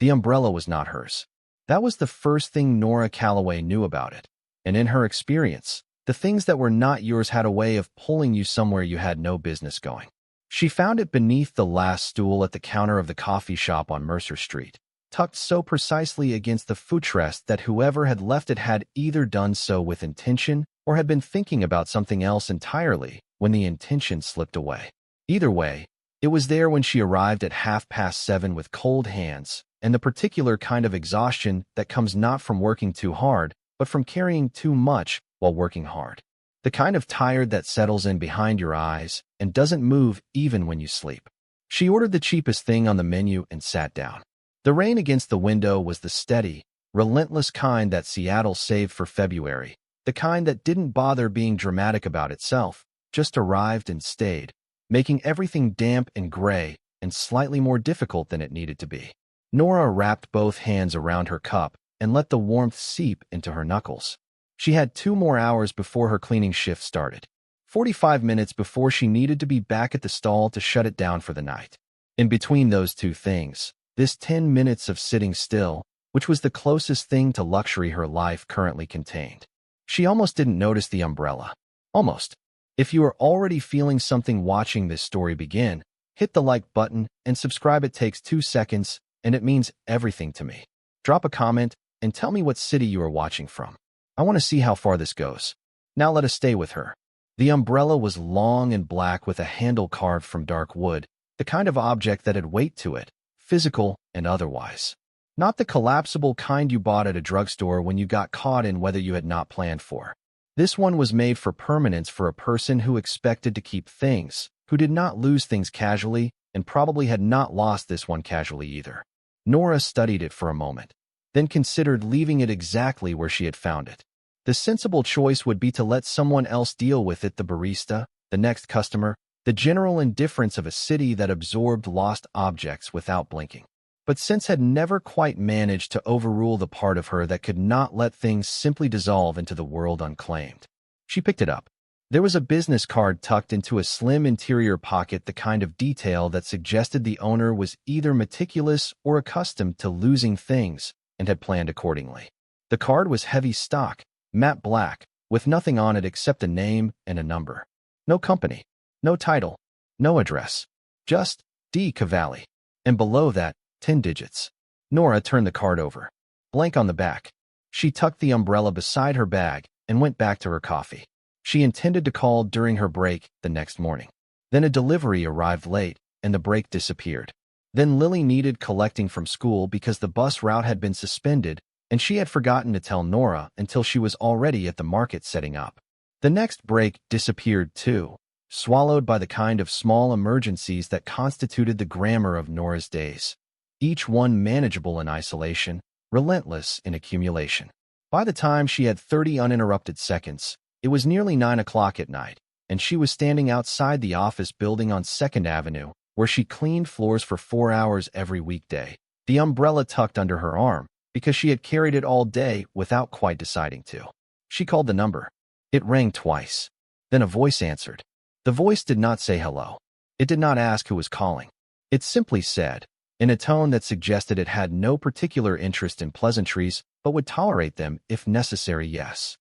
The umbrella was not hers. That was the first thing Nora Calloway knew about it. And in her experience, the things that were not yours had a way of pulling you somewhere you had no business going. She found it beneath the last stool at the counter of the coffee shop on Mercer Street, tucked so precisely against the footrest that whoever had left it had either done so with intention or had been thinking about something else entirely when the intention slipped away. Either way, it was there when she arrived at 7:30 with cold hands and the particular kind of exhaustion that comes not from working too hard, but from carrying too much while working hard. The kind of tired that settles in behind your eyes and doesn't move even when you sleep. She ordered the cheapest thing on the menu and sat down. The rain against the window was the steady, relentless kind that Seattle saved for February, the kind that didn't bother being dramatic about itself, just arrived and stayed, making everything damp and gray and slightly more difficult than it needed to be. Nora wrapped both hands around her cup and let the warmth seep into her knuckles. She had 2 more hours before her cleaning shift started, 45 minutes before she needed to be back at the stall to shut it down for the night. In between those two things, this 10 minutes of sitting still, which was the closest thing to luxury her life currently contained. She almost didn't notice the umbrella. Almost. If you are already feeling something watching this story begin, hit the like button and subscribe. It takes 2 seconds, and it means everything to me. Drop a comment and tell me what city you are watching from. I want to see how far this goes. Now let us stay with her. The umbrella was long and black with a handle carved from dark wood, the kind of object that had weight to it, physical and otherwise. Not the collapsible kind you bought at a drugstore when you got caught in weather you had not planned for. This one was made for permanence for a person who expected to keep things, who did not lose things casually, and probably had not lost this one casually either. Nora studied it for a moment, then considered leaving it exactly where she had found it. The sensible choice would be to let someone else deal with it, the barista, the next customer, the general indifference of a city that absorbed lost objects without blinking. But since had never quite managed to overrule the part of her that could not let things simply dissolve into the world unclaimed. She picked it up. There was a business card tucked into a slim interior pocket, the kind of detail that suggested the owner was either meticulous or accustomed to losing things and had planned accordingly. The card was heavy stock, matte black, with nothing on it except a name and a number. No company, no title, no address, just D. Cavalli. And below that, 10 digits. Nora turned the card over. Blank on the back. She tucked the umbrella beside her bag and went back to her coffee. She intended to call during her break the next morning. Then a delivery arrived late, and the break disappeared. Then Lily needed collecting from school because the bus route had been suspended, and she had forgotten to tell Nora until she was already at the market setting up. The next break disappeared too, swallowed by the kind of small emergencies that constituted the grammar of Nora's days. Each one manageable in isolation, relentless in accumulation. By the time she had 30 uninterrupted seconds, it was nearly 9 o'clock at night, and she was standing outside the office building on 2nd Avenue, where she cleaned floors for 4 hours every weekday, the umbrella tucked under her arm, because she had carried it all day without quite deciding to. She called the number. It rang twice. Then a voice answered. The voice did not say hello. It did not ask who was calling. It simply said, in a tone that suggested it had no particular interest in pleasantries, but would tolerate them if necessary, yes.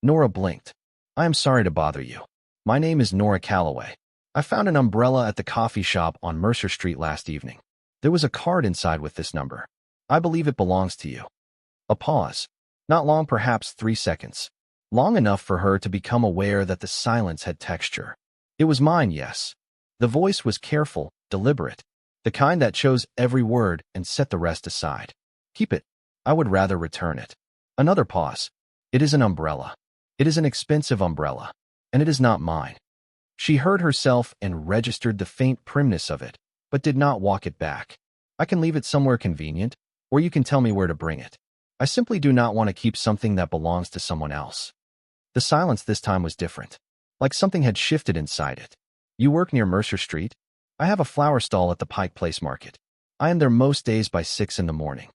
Nora blinked. I am sorry to bother you. My name is Nora Calloway. I found an umbrella at the coffee shop on Mercer Street last evening. There was a card inside with this number. I believe it belongs to you. A pause. Not long, perhaps 3 seconds. Long enough for her to become aware that the silence had texture. It was mine, yes. The voice was careful, deliberate. The kind that chose every word and set the rest aside. Keep it. I would rather return it. Another pause. It is an umbrella. It is an expensive umbrella, and it is not mine. She heard herself and registered the faint primness of it, but did not walk it back. I can leave it somewhere convenient, or you can tell me where to bring it. I simply do not want to keep something that belongs to someone else. The silence this time was different, like something had shifted inside it. You work near Mercer Street? I have a flower stall at the Pike Place market. I am there most days by 6 in the morning.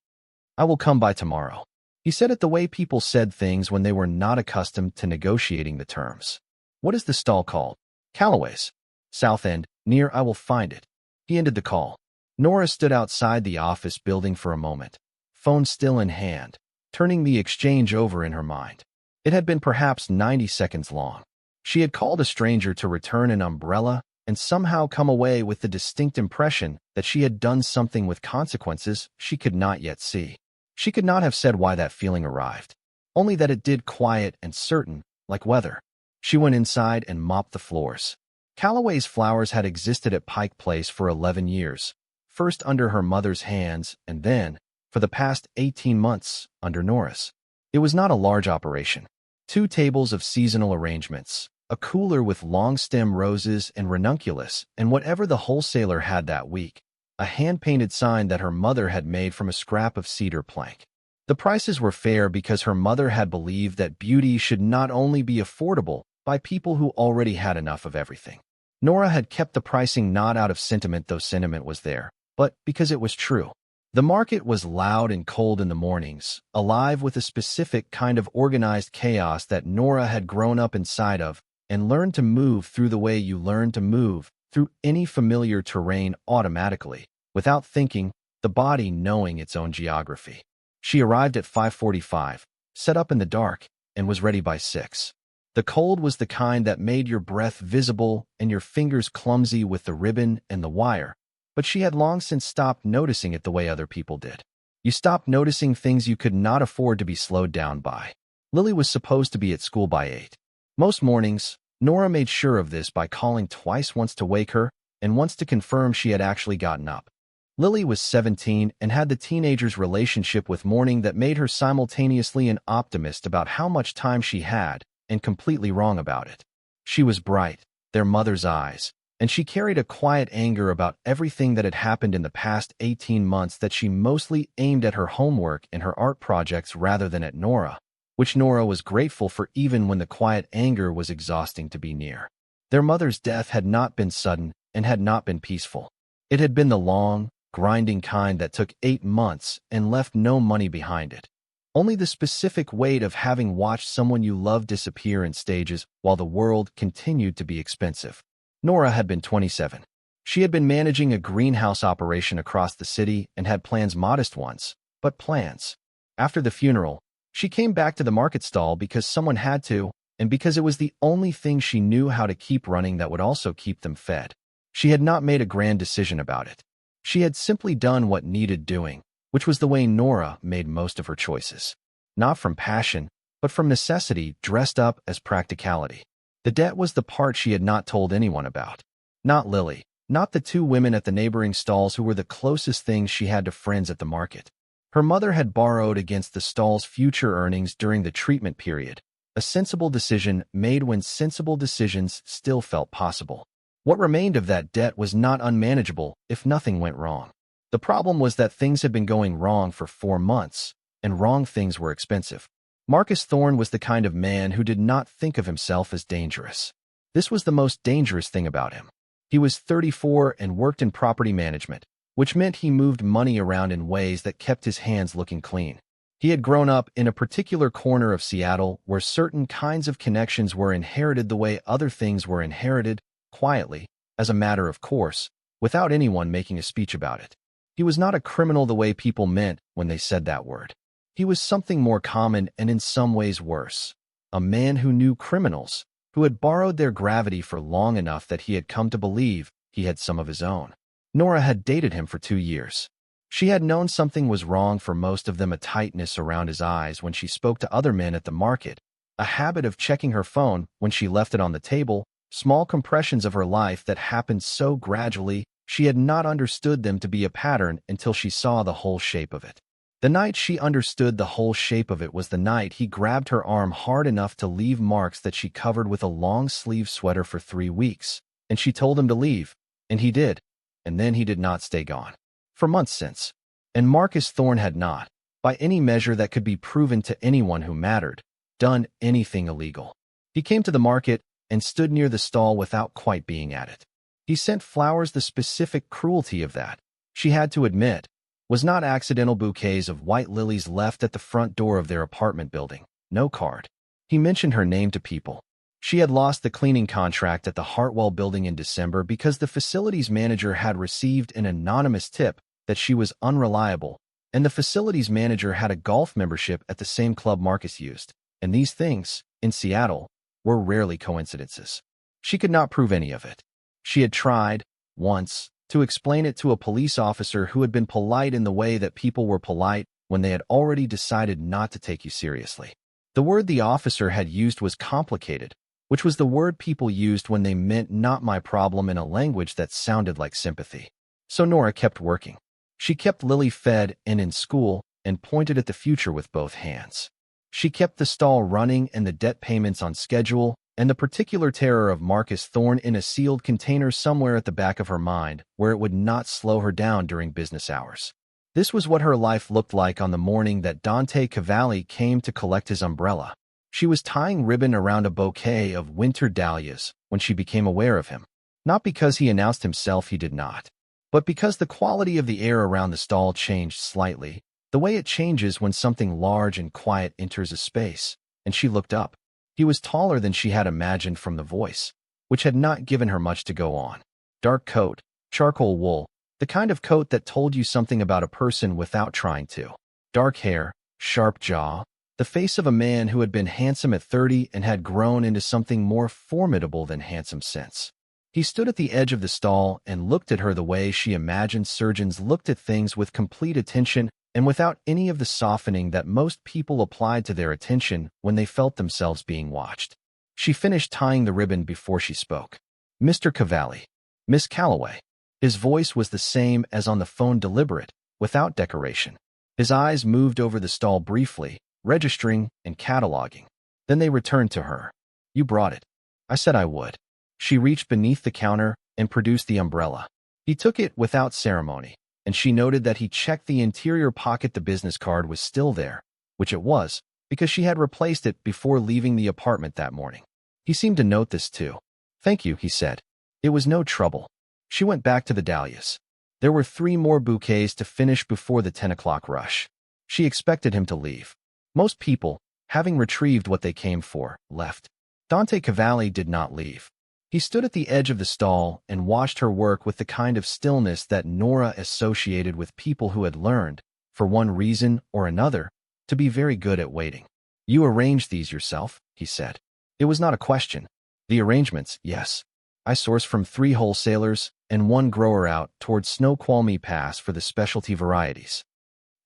I will come by tomorrow. He said it the way people said things when they were not accustomed to negotiating the terms. What is the stall called? Calloway's. South End, near. I will find it. He ended the call. Nora stood outside the office building for a moment, phone still in hand, turning the exchange over in her mind. It had been perhaps 90 seconds long. She had called a stranger to return an umbrella and somehow come away with the distinct impression that she had done something with consequences she could not yet see. She could not have said why that feeling arrived, only that it did, quiet and certain, like weather. She went inside and mopped the floors. Calloway's flowers had existed at Pike Place for 11 years, first under her mother's hands and then, for the past 18 months, under Nora's. It was not a large operation. 2 tables of seasonal arrangements, a cooler with long-stem roses and ranunculus, and whatever the wholesaler had that week, a hand-painted sign that her mother had made from a scrap of cedar plank. The prices were fair because her mother had believed that beauty should not only be affordable by people who already had enough of everything. Nora had kept the pricing not out of sentiment, though sentiment was there, but because it was true. The market was loud and cold in the mornings, alive with a specific kind of organized chaos that Nora had grown up inside of and learned to move through the way you learn to move through any familiar terrain automatically, without thinking, the body knowing its own geography. She arrived at 5:45, set up in the dark, and was ready by 6. The cold was the kind that made your breath visible and your fingers clumsy with the ribbon and the wire, but she had long since stopped noticing it the way other people did. You stopped noticing things you could not afford to be slowed down by. Lily was supposed to be at school by 8. Most mornings, Nora made sure of this by calling twice, once to wake her and once to confirm she had actually gotten up. Lily was 17 and had the teenager's relationship with morning that made her simultaneously an optimist about how much time she had and completely wrong about it. She was bright, their mother's eyes, and she carried a quiet anger about everything that had happened in the past 18 months that she mostly aimed at her homework and her art projects rather than at Nora, which Nora was grateful for even when the quiet anger was exhausting to be near. Their mother's death had not been sudden and had not been peaceful. It had been the long, grinding kind that took 8 months and left no money behind it. Only the specific weight of having watched someone you love disappear in stages while the world continued to be expensive. Nora had been 27. She had been managing a greenhouse operation across the city and had plans, modest ones, but plans. After the funeral, she came back to the market stall because someone had to, and because it was the only thing she knew how to keep running that would also keep them fed. She had not made a grand decision about it. She had simply done what needed doing, which was the way Nora made most of her choices. Not from passion, but from necessity, dressed up as practicality. The debt was the part she had not told anyone about. Not Lily, not the 2 women at the neighboring stalls who were the closest things she had to friends at the market. Her mother had borrowed against the stall's future earnings during the treatment period, a sensible decision made when sensible decisions still felt possible. What remained of that debt was not unmanageable if nothing went wrong. The problem was that things had been going wrong for 4 months, and wrong things were expensive. Marcus Thorne was the kind of man who did not think of himself as dangerous. This was the most dangerous thing about him. He was 34 and worked in property management, which meant he moved money around in ways that kept his hands looking clean. He had grown up in a particular corner of Seattle where certain kinds of connections were inherited the way other things were inherited, quietly, as a matter of course, without anyone making a speech about it. He was not a criminal the way people meant when they said that word. He was something more common and in some ways worse. A man who knew criminals, who had borrowed their gravity for long enough that he had come to believe he had some of his own. Nora had dated him for 2 years. She had known something was wrong for most of them, a tightness around his eyes when she spoke to other men at the market, a habit of checking her phone when she left it on the table, small compressions of her life that happened so gradually she had not understood them to be a pattern until she saw the whole shape of it. The night she understood the whole shape of it was the night he grabbed her arm hard enough to leave marks that she covered with a long-sleeve sweater for 3 weeks, and she told him to leave, and he did, and then he did not stay gone. For months since. And Marcus Thorne had not, by any measure that could be proven to anyone who mattered, done anything illegal. He came to the market and stood near the stall without quite being at it. He sent flowers. The specific cruelty of that, she had to admit, was not accidental bouquets of white lilies left at the front door of their apartment building. No card. He mentioned her name to people. She had lost the cleaning contract at the Hartwell building in December because the facilities manager had received an anonymous tip that she was unreliable, and the facilities manager had a golf membership at the same club Marcus used. And these things, in Seattle, were rarely coincidences. She could not prove any of it. She had tried, once, to explain it to a police officer who had been polite in the way that people were polite when they had already decided not to take you seriously. The word the officer had used was complicated, which was the word people used when they meant not my problem in a language that sounded like sympathy. So Nora kept working. She kept Lily fed and in school and pointed at the future with both hands. She kept the stall running and the debt payments on schedule and the particular terror of Marcus Thorne in a sealed container somewhere at the back of her mind where it would not slow her down during business hours. This was what her life looked like on the morning that Dante Cavalli came to collect his umbrella. She was tying ribbon around a bouquet of winter dahlias when she became aware of him. Not because he announced himself, he did not, but because the quality of the air around the stall changed slightly, the way it changes when something large and quiet enters a space, and she looked up. He was taller than she had imagined from the voice, which had not given her much to go on. Dark coat, charcoal wool, the kind of coat that told you something about a person without trying to. Dark hair, sharp jaw, the face of a man who had been handsome at 30 and had grown into something more formidable than handsome since. He stood at the edge of the stall and looked at her the way she imagined surgeons looked at things, with complete attention and without any of the softening that most people applied to their attention when they felt themselves being watched. She finished tying the ribbon before she spoke. "Mr. Cavalli." "Miss Calloway." His voice was the same as on the phone, deliberate, without decoration. His eyes moved over the stall briefly, registering and cataloging. Then they returned to her. "You brought it." "I said I would." She reached beneath the counter and produced the umbrella. He took it without ceremony, and she noted that he checked the interior pocket. The business card was still there, which it was, because she had replaced it before leaving the apartment that morning. He seemed to note this too. "Thank you," he said. "It was no trouble." She went back to the dahlias. There were 3 more bouquets to finish before the 10 o'clock rush. She expected him to leave. Most people, having retrieved what they came for, left. Dante Cavalli did not leave. He stood at the edge of the stall and watched her work with the kind of stillness that Nora associated with people who had learned, for one reason or another, to be very good at waiting. "You arranged these yourself?" he said. It was not a question. "The arrangements, yes. I sourced from 3 wholesalers and 1 grower out towards Snoqualmie Pass for the specialty varieties.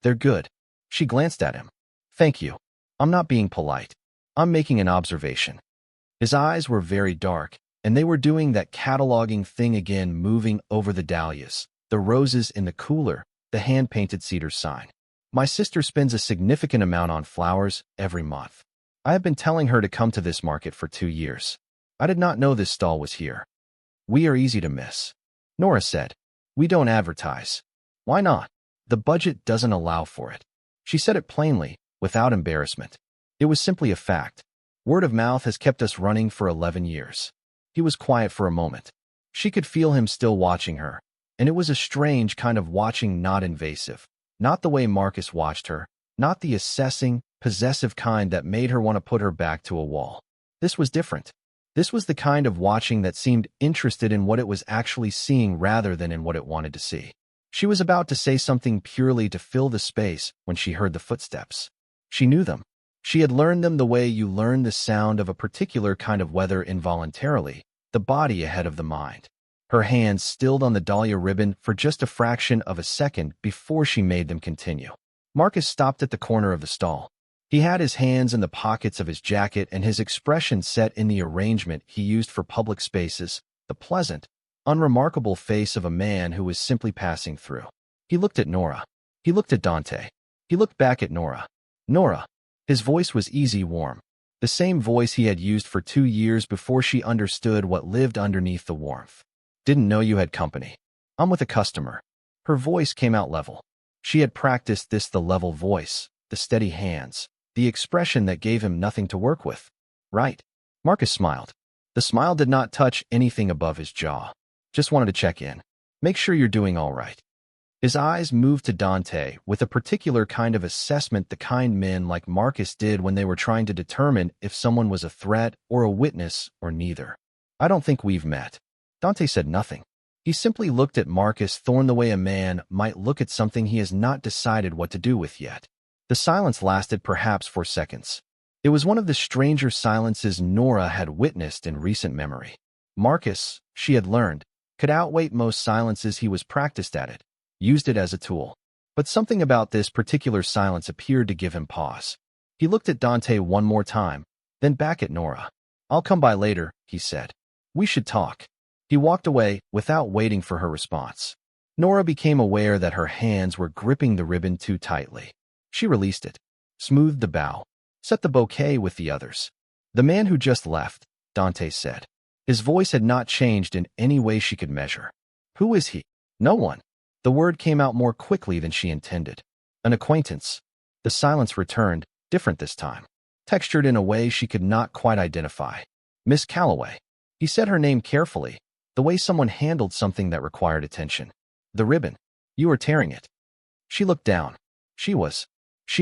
They're good." She glanced at him. "Thank you. I'm not being polite. I'm making an observation." His eyes were very dark, and they were doing that cataloging thing again, moving over the dahlias, the roses in the cooler, the hand-painted cedar sign. "My sister spends a significant amount on flowers every month. I have been telling her to come to this market for 2 years. I did not know this stall was here." "We are easy to miss," Nora said. "We don't advertise." "Why not?" "The budget doesn't allow for it." She said it plainly, without embarrassment. It was simply a fact. Word of mouth has kept us running for 11 years. He was quiet for a moment. She could feel him still watching her, and it was a strange kind of watching, not invasive, not the way Marcus watched her, not the assessing, possessive kind that made her want to put her back to a wall. This was different. This was the kind of watching that seemed interested in what it was actually seeing rather than in what it wanted to see. She was about to say something purely to fill the space when she heard the footsteps. She knew them. She had learned them the way you learn the sound of a particular kind of weather involuntarily, the body ahead of the mind. Her hands stilled on the dahlia ribbon for just a fraction of a second before she made them continue. Marcus stopped at the corner of the stall. He had his hands in the pockets of his jacket and his expression set in the arrangement he used for public spaces, the pleasant, unremarkable face of a man who was simply passing through. He looked at Nora. He looked at Dante. He looked back at Nora. "Nora." His voice was easy, warm. The same voice he had used for 2 years before she understood what lived underneath the warmth. "Didn't know you had company." "I'm with a customer." Her voice came out level. She had practiced this, the level voice, the steady hands, the expression that gave him nothing to work with. "Right." Marcus smiled. The smile did not touch anything above his jaw. "Just wanted to check in. Make sure you're doing all right." His eyes moved to Dante with a particular kind of assessment, the kind men like Marcus did when they were trying to determine if someone was a threat or a witness or neither. I don't think we've met. Dante said nothing. He simply looked at Marcus Thorne the way a man might look at something he has not decided what to do with yet. The silence lasted perhaps 4 seconds. It was one of the stranger silences Nora had witnessed in recent memory. Marcus, she had learned, could outweigh most silences. He was practiced at it, used it as a tool. But something about this particular silence appeared to give him pause. He looked at Dante one more time, then back at Nora. "I'll come by later," he said. "We should talk." He walked away without waiting for her response. Nora became aware that her hands were gripping the ribbon too tightly. She released it, smoothed the bow, set the bouquet with the others. "The man who just left," Dante said. His voice had not changed in any way she could measure. "Who is he?" "No one." The word came out more quickly than she intended. "An acquaintance." The silence returned, different this time, textured in a way she could not quite identify. "Miss Calloway." He said her name carefully, the way someone handled something that required attention. "The ribbon. You were tearing it." She looked down. She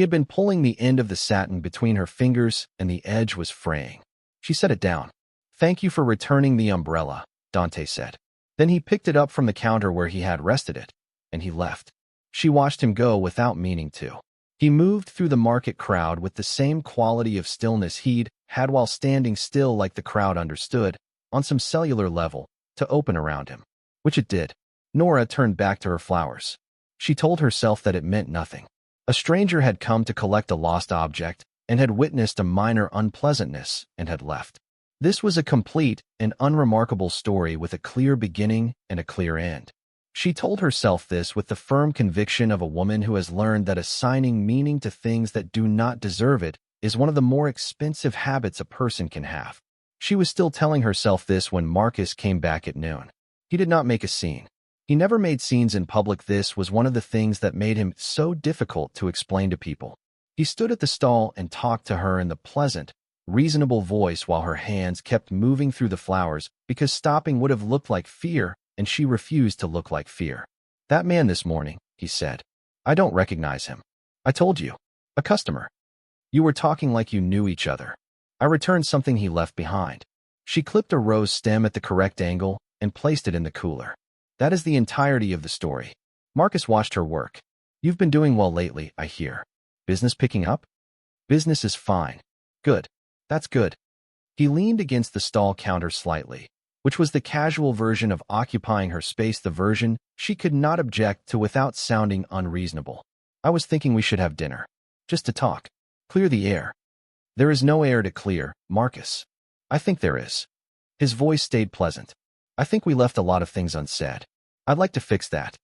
had been pulling the end of the satin between her fingers, and the edge was fraying. She set it down. "Thank you for returning the umbrella," Dante said. Then he picked it up from the counter where he had rested it, and he left. She watched him go without meaning to. He moved through the market crowd with the same quality of stillness he'd had while standing still, like the crowd understood, on some cellular level, to open around him. Which it did. Nora turned back to her flowers. She told herself that it meant nothing. A stranger had come to collect a lost object, and had witnessed a minor unpleasantness, and had left. This was a complete and unremarkable story with a clear beginning and a clear end. She told herself this with the firm conviction of a woman who has learned that assigning meaning to things that do not deserve it is one of the more expensive habits a person can have. She was still telling herself this when Marcus came back at noon. He did not make a scene. He never made scenes in public. This was one of the things that made him so difficult to explain to people. He stood at the stall and talked to her in the pleasant, reasonable voice while her hands kept moving through the flowers, because stopping would have looked like fear, and she refused to look like fear. "That man this morning," he said. "I don't recognize him." "I told you. A customer." "You were talking like you knew each other." "I returned something he left behind." She clipped a rose stem at the correct angle and placed it in the cooler. That is the entirety of the story. Marcus watched her work. "You've been doing well lately, I hear. Business picking up?" "Business is fine." "Good. That's good." He leaned against the stall counter slightly, which was the casual version of occupying her space, the version she could not object to without sounding unreasonable. "I was thinking we should have dinner. Just to talk. Clear the air." "There is no air to clear, Marcus." "I think there is." His voice stayed pleasant. "I think we left a lot of things unsaid. I'd like to fix that."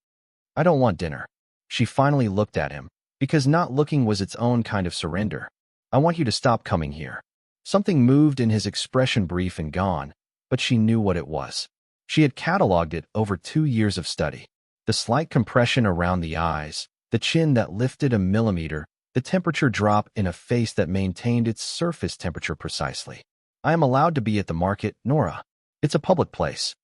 "I don't want dinner." She finally looked at him, because not looking was its own kind of surrender. "I want you to stop coming here." Something moved in his expression, brief and gone, but she knew what it was. She had cataloged it over 2 years of study. The slight compression around the eyes, the chin that lifted a millimeter, the temperature drop in a face that maintained its surface temperature precisely. "I am allowed to be at the market, Nora. It's a public place."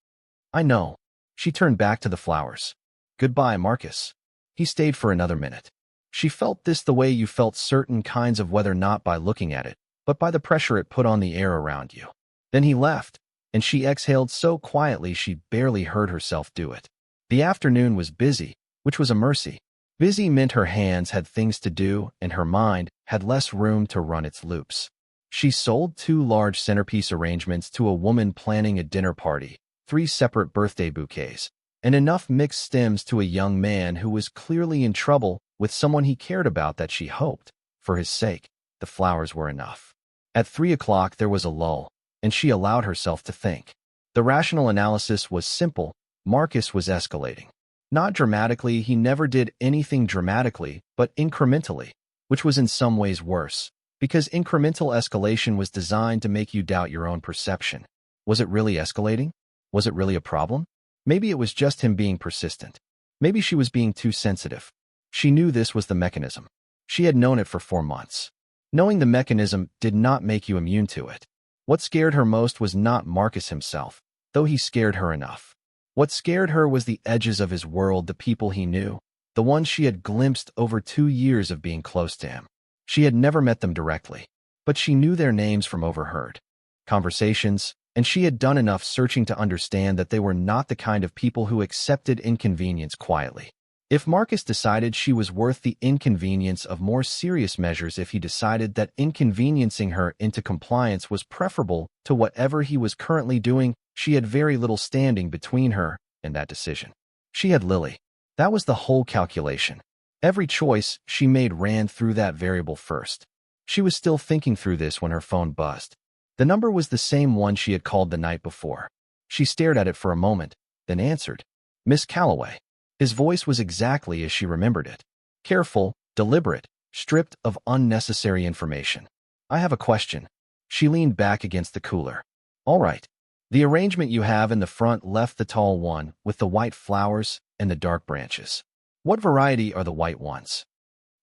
"I know." She turned back to the flowers. "Goodbye, Marcus." He stayed for another minute. She felt this the way you felt certain kinds of weather, not by looking at it, but by the pressure it put on the air around you. Then he left, and she exhaled so quietly she barely heard herself do it. The afternoon was busy, which was a mercy. Busy meant her hands had things to do, and her mind had less room to run its loops. She sold 2 large centerpiece arrangements to a woman planning a dinner party, 3 separate birthday bouquets, and enough mixed stems to a young man who was clearly in trouble with someone he cared about that she hoped, for his sake, the flowers were enough. At 3 o'clock there was a lull, and she allowed herself to think. The rational analysis was simple. Marcus was escalating. Not dramatically, he never did anything dramatically, but incrementally, which was in some ways worse, because incremental escalation was designed to make you doubt your own perception. Was it really escalating? Was it really a problem? Maybe it was just him being persistent. Maybe she was being too sensitive. She knew this was the mechanism. She had known it for 4 months. Knowing the mechanism did not make you immune to it. What scared her most was not Marcus himself, though he scared her enough. What scared her was the edges of his world, the people he knew, the ones she had glimpsed over 2 years of being close to him. She had never met them directly, but she knew their names from overheard conversations, and she had done enough searching to understand that they were not the kind of people who accepted inconvenience quietly. If Marcus decided she was worth the inconvenience of more serious measures, if he decided that inconveniencing her into compliance was preferable to whatever he was currently doing, she had very little standing between her and that decision. She had Lily. That was the whole calculation. Every choice she made ran through that variable first. She was still thinking through this when her phone buzzed. The number was the same one she had called the night before. She stared at it for a moment, then answered. Miss Calloway. His voice was exactly as she remembered it. Careful, deliberate, stripped of unnecessary information. I have a question. She leaned back against the cooler. All right. The arrangement you have in the front left, the tall one with the white flowers and the dark branches. What variety are the white ones?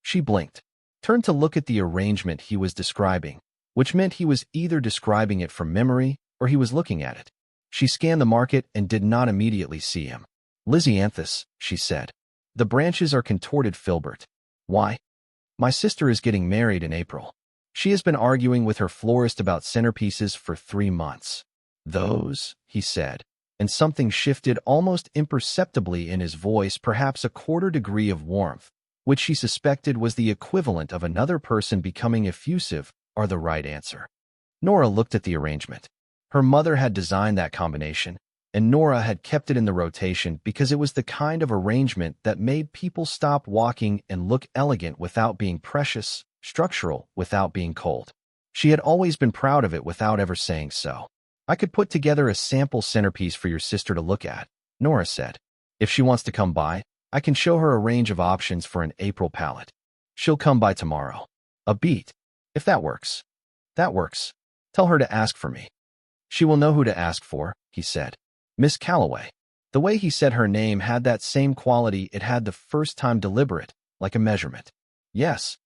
She blinked, turned to look at the arrangement he was describing, which meant he was either describing it from memory or he was looking at it. She scanned the market and did not immediately see him. Lisianthus, she said. The branches are contorted filbert. Why? My sister is getting married in April. She has been arguing with her florist about centerpieces for 3 months. Those, he said, and something shifted almost imperceptibly in his voice, perhaps a quarter degree of warmth, which she suspected was the equivalent of another person becoming effusive, are the right answer. Nora looked at the arrangement. Her mother had designed that combination, and Nora had kept it in the rotation because it was the kind of arrangement that made people stop walking and look elegant without being precious, structural without being cold. She had always been proud of it without ever saying so. I could put together a sample centerpiece for your sister to look at, Nora said. If she wants to come by, I can show her a range of options for an April palette. She'll come by tomorrow. A beat. If that works. That works. Tell her to ask for me. She will know who to ask for, he said. Miss Calloway. The way he said her name had that same quality it had the first time, deliberate, like a measurement. Yes.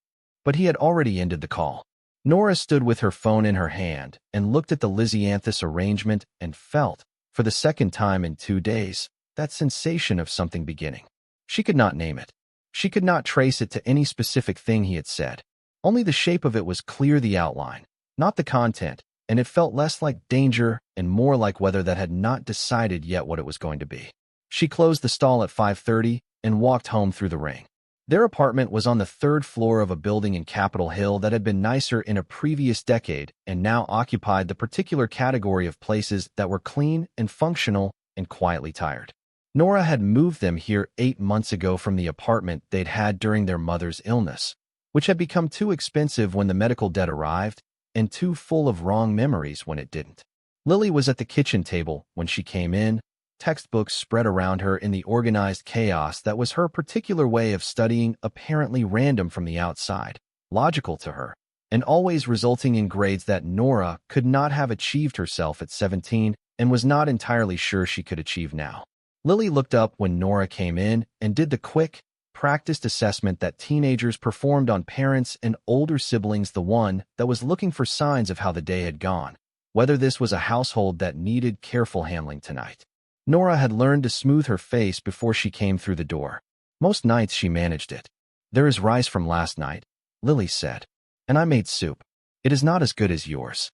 But he had already ended the call. Nora stood with her phone in her hand and looked at the Lisianthus arrangement and felt, for the second time in 2 days, that sensation of something beginning. She could not name it. She could not trace it to any specific thing he had said. Only the shape of it was clear, the outline, not the content, and it felt less like danger and more like weather that had not decided yet what it was going to be. She closed the stall at 5:30 and walked home through the ring. Their apartment was on the 3rd floor of a building in Capitol Hill that had been nicer in a previous decade and now occupied the particular category of places that were clean and functional and quietly tired. Nora had moved them here 8 months ago from the apartment they'd had during their mother's illness, which had become too expensive when the medical debt arrived and too full of wrong memories when it didn't. Lily was at the kitchen table when she came in, textbooks spread around her in the organized chaos that was her particular way of studying, apparently random from the outside, logical to her, and always resulting in grades that Nora could not have achieved herself at 17 and was not entirely sure she could achieve now. Lily looked up when Nora came in and did the quick, practiced assessment that teenagers performed on parents and older siblings, the one that was looking for signs of how the day had gone, whether this was a household that needed careful handling tonight. Nora had learned to smooth her face before she came through the door. Most nights she managed it. There is rice from last night, Lily said, and I made soup. It is not as good as yours.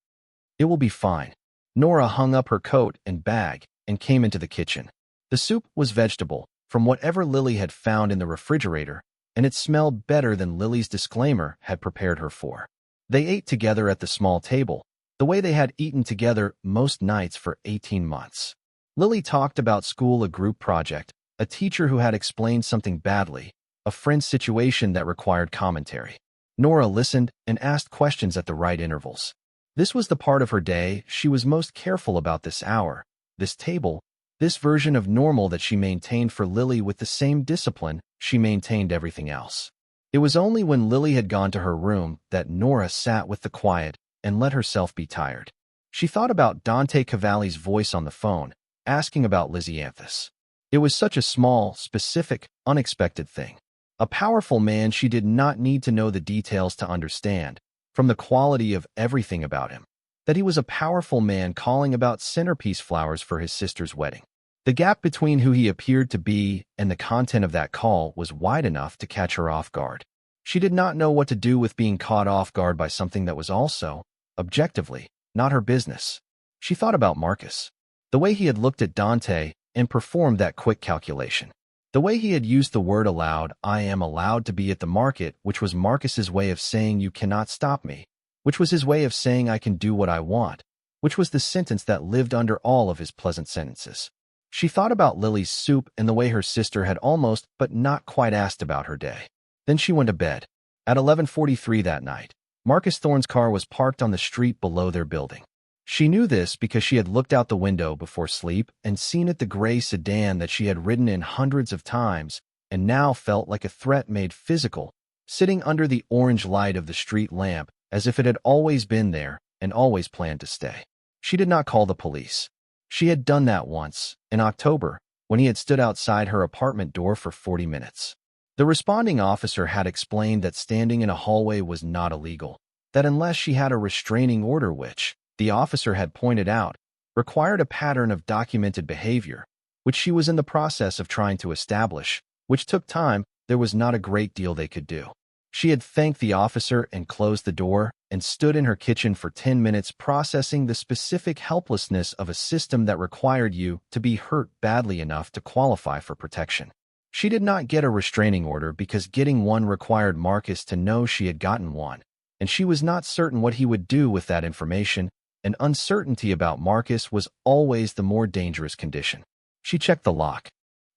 It will be fine. Nora hung up her coat and bag and came into the kitchen. The soup was vegetable, from whatever Lily had found in the refrigerator, and it smelled better than Lily's disclaimer had prepared her for. They ate together at the small table, the way they had eaten together most nights for 18 months. Lily talked about school, a group project, a teacher who had explained something badly, a friend's situation that required commentary. Nora listened and asked questions at the right intervals. This was the part of her day she was most careful about, this hour, this table, this version of normal that she maintained for Lily with the same discipline she maintained everything else. It was only when Lily had gone to her room that Nora sat with the quiet and let herself be tired. She thought about Dante Cavalli's voice on the phone, asking about Lisianthus. It was such a small, specific, unexpected thing. A powerful man she did not need to know the details to understand, from the quality of everything about him, that he was a powerful man calling about centerpiece flowers for his sister's wedding. The gap between who he appeared to be and the content of that call was wide enough to catch her off guard. She did not know what to do with being caught off guard by something that was also, objectively, not her business. She thought about Marcus. The way he had looked at Dante and performed that quick calculation. The way he had used the word aloud, I am allowed to be at the market, which was Marcus's way of saying you cannot stop me, which was his way of saying I can do what I want, which was the sentence that lived under all of his pleasant sentences. She thought about Lily's soup and the way her sister had almost but not quite asked about her day. Then she went to bed. At 11:43 that night, Marcus Thorne's car was parked on the street below their building. She knew this because she had looked out the window before sleep and seen it, the gray sedan that she had ridden in hundreds of times and now felt like a threat made physical, sitting under the orange light of the street lamp as if it had always been there and always planned to stay. She did not call the police. She had done that once, in October, when he had stood outside her apartment door for 40 minutes. The responding officer had explained that standing in a hallway was not illegal, that unless she had a restraining order, which, the officer had pointed out, required a pattern of documented behavior, which she was in the process of trying to establish, which took time, there was not a great deal they could do. She had thanked the officer and closed the door and stood in her kitchen for 10 minutes processing the specific helplessness of a system that required you to be hurt badly enough to qualify for protection. She did not get a restraining order because getting one required Marcus to know she had gotten one, and she was not certain what he would do with that information, and uncertainty about Marcus was always the more dangerous condition. She checked the lock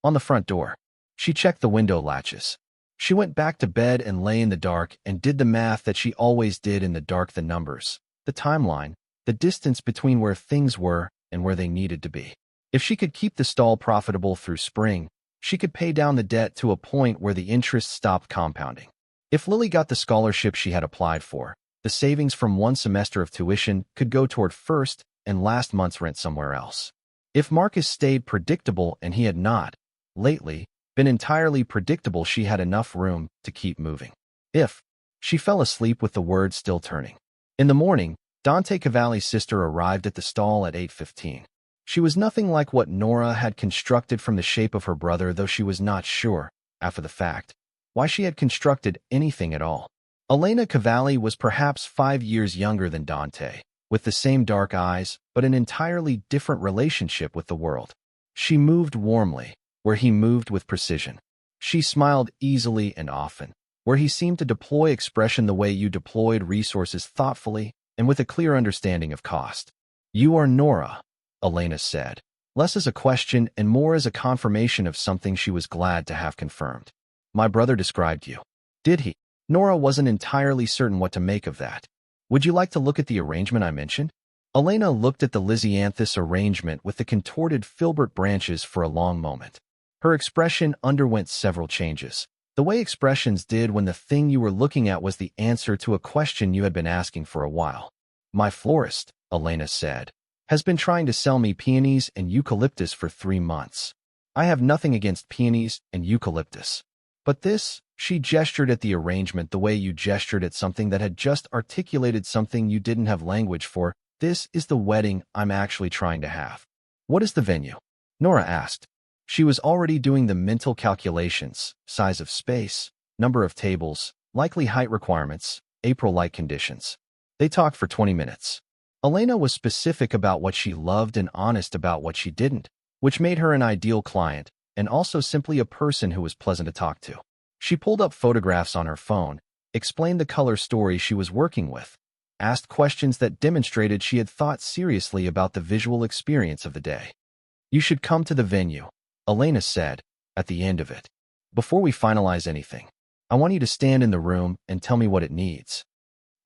on the front door. She checked the window latches. She went back to bed and lay in the dark and did the math that she always did in the dark, the numbers, the timeline, the distance between where things were and where they needed to be. If she could keep the stall profitable through spring, she could pay down the debt to a point where the interest stopped compounding. If Lily got the scholarship she had applied for, the savings from one semester of tuition could go toward first and last month's rent somewhere else. If Marcus stayed predictable and he had not, lately, been entirely predictable, she had enough room to keep moving. If she fell asleep with the words still turning. In the morning, Dante Cavalli's sister arrived at the stall at 8:15. She was nothing like what Nora had constructed from the shape of her brother, though she was not sure, after the fact, why she had constructed anything at all. Elena Cavalli was perhaps 5 years younger than Dante, with the same dark eyes, but an entirely different relationship with the world. She moved warmly, where he moved with precision. She smiled easily and often, where he seemed to deploy expression the way you deployed resources thoughtfully and with a clear understanding of cost. You are Nora, Elena said, less as a question and more as a confirmation of something she was glad to have confirmed. My brother described you. Did he? Nora wasn't entirely certain what to make of that. Would you like to look at the arrangement I mentioned? Elena looked at the Lisianthus arrangement with the contorted filbert branches for a long moment. Her expression underwent several changes, the way expressions did when the thing you were looking at was the answer to a question you had been asking for a while. My florist, Elena said, has been trying to sell me peonies and eucalyptus for 3 months. I have nothing against peonies and eucalyptus. But this, she gestured at the arrangement the way you gestured at something that had just articulated something you didn't have language for, this is the wedding I'm actually trying to have. What is the venue? Nora asked. She was already doing the mental calculations, size of space, number of tables, likely height requirements, April light conditions. They talked for 20 minutes. Elena was specific about what she loved and honest about what she didn't, which made her an ideal client and also simply a person who was pleasant to talk to. She pulled up photographs on her phone, explained the color story she was working with, asked questions that demonstrated she had thought seriously about the visual experience of the day. You should come to the venue, Elena said, at the end of it. Before we finalize anything, I want you to stand in the room and tell me what it needs.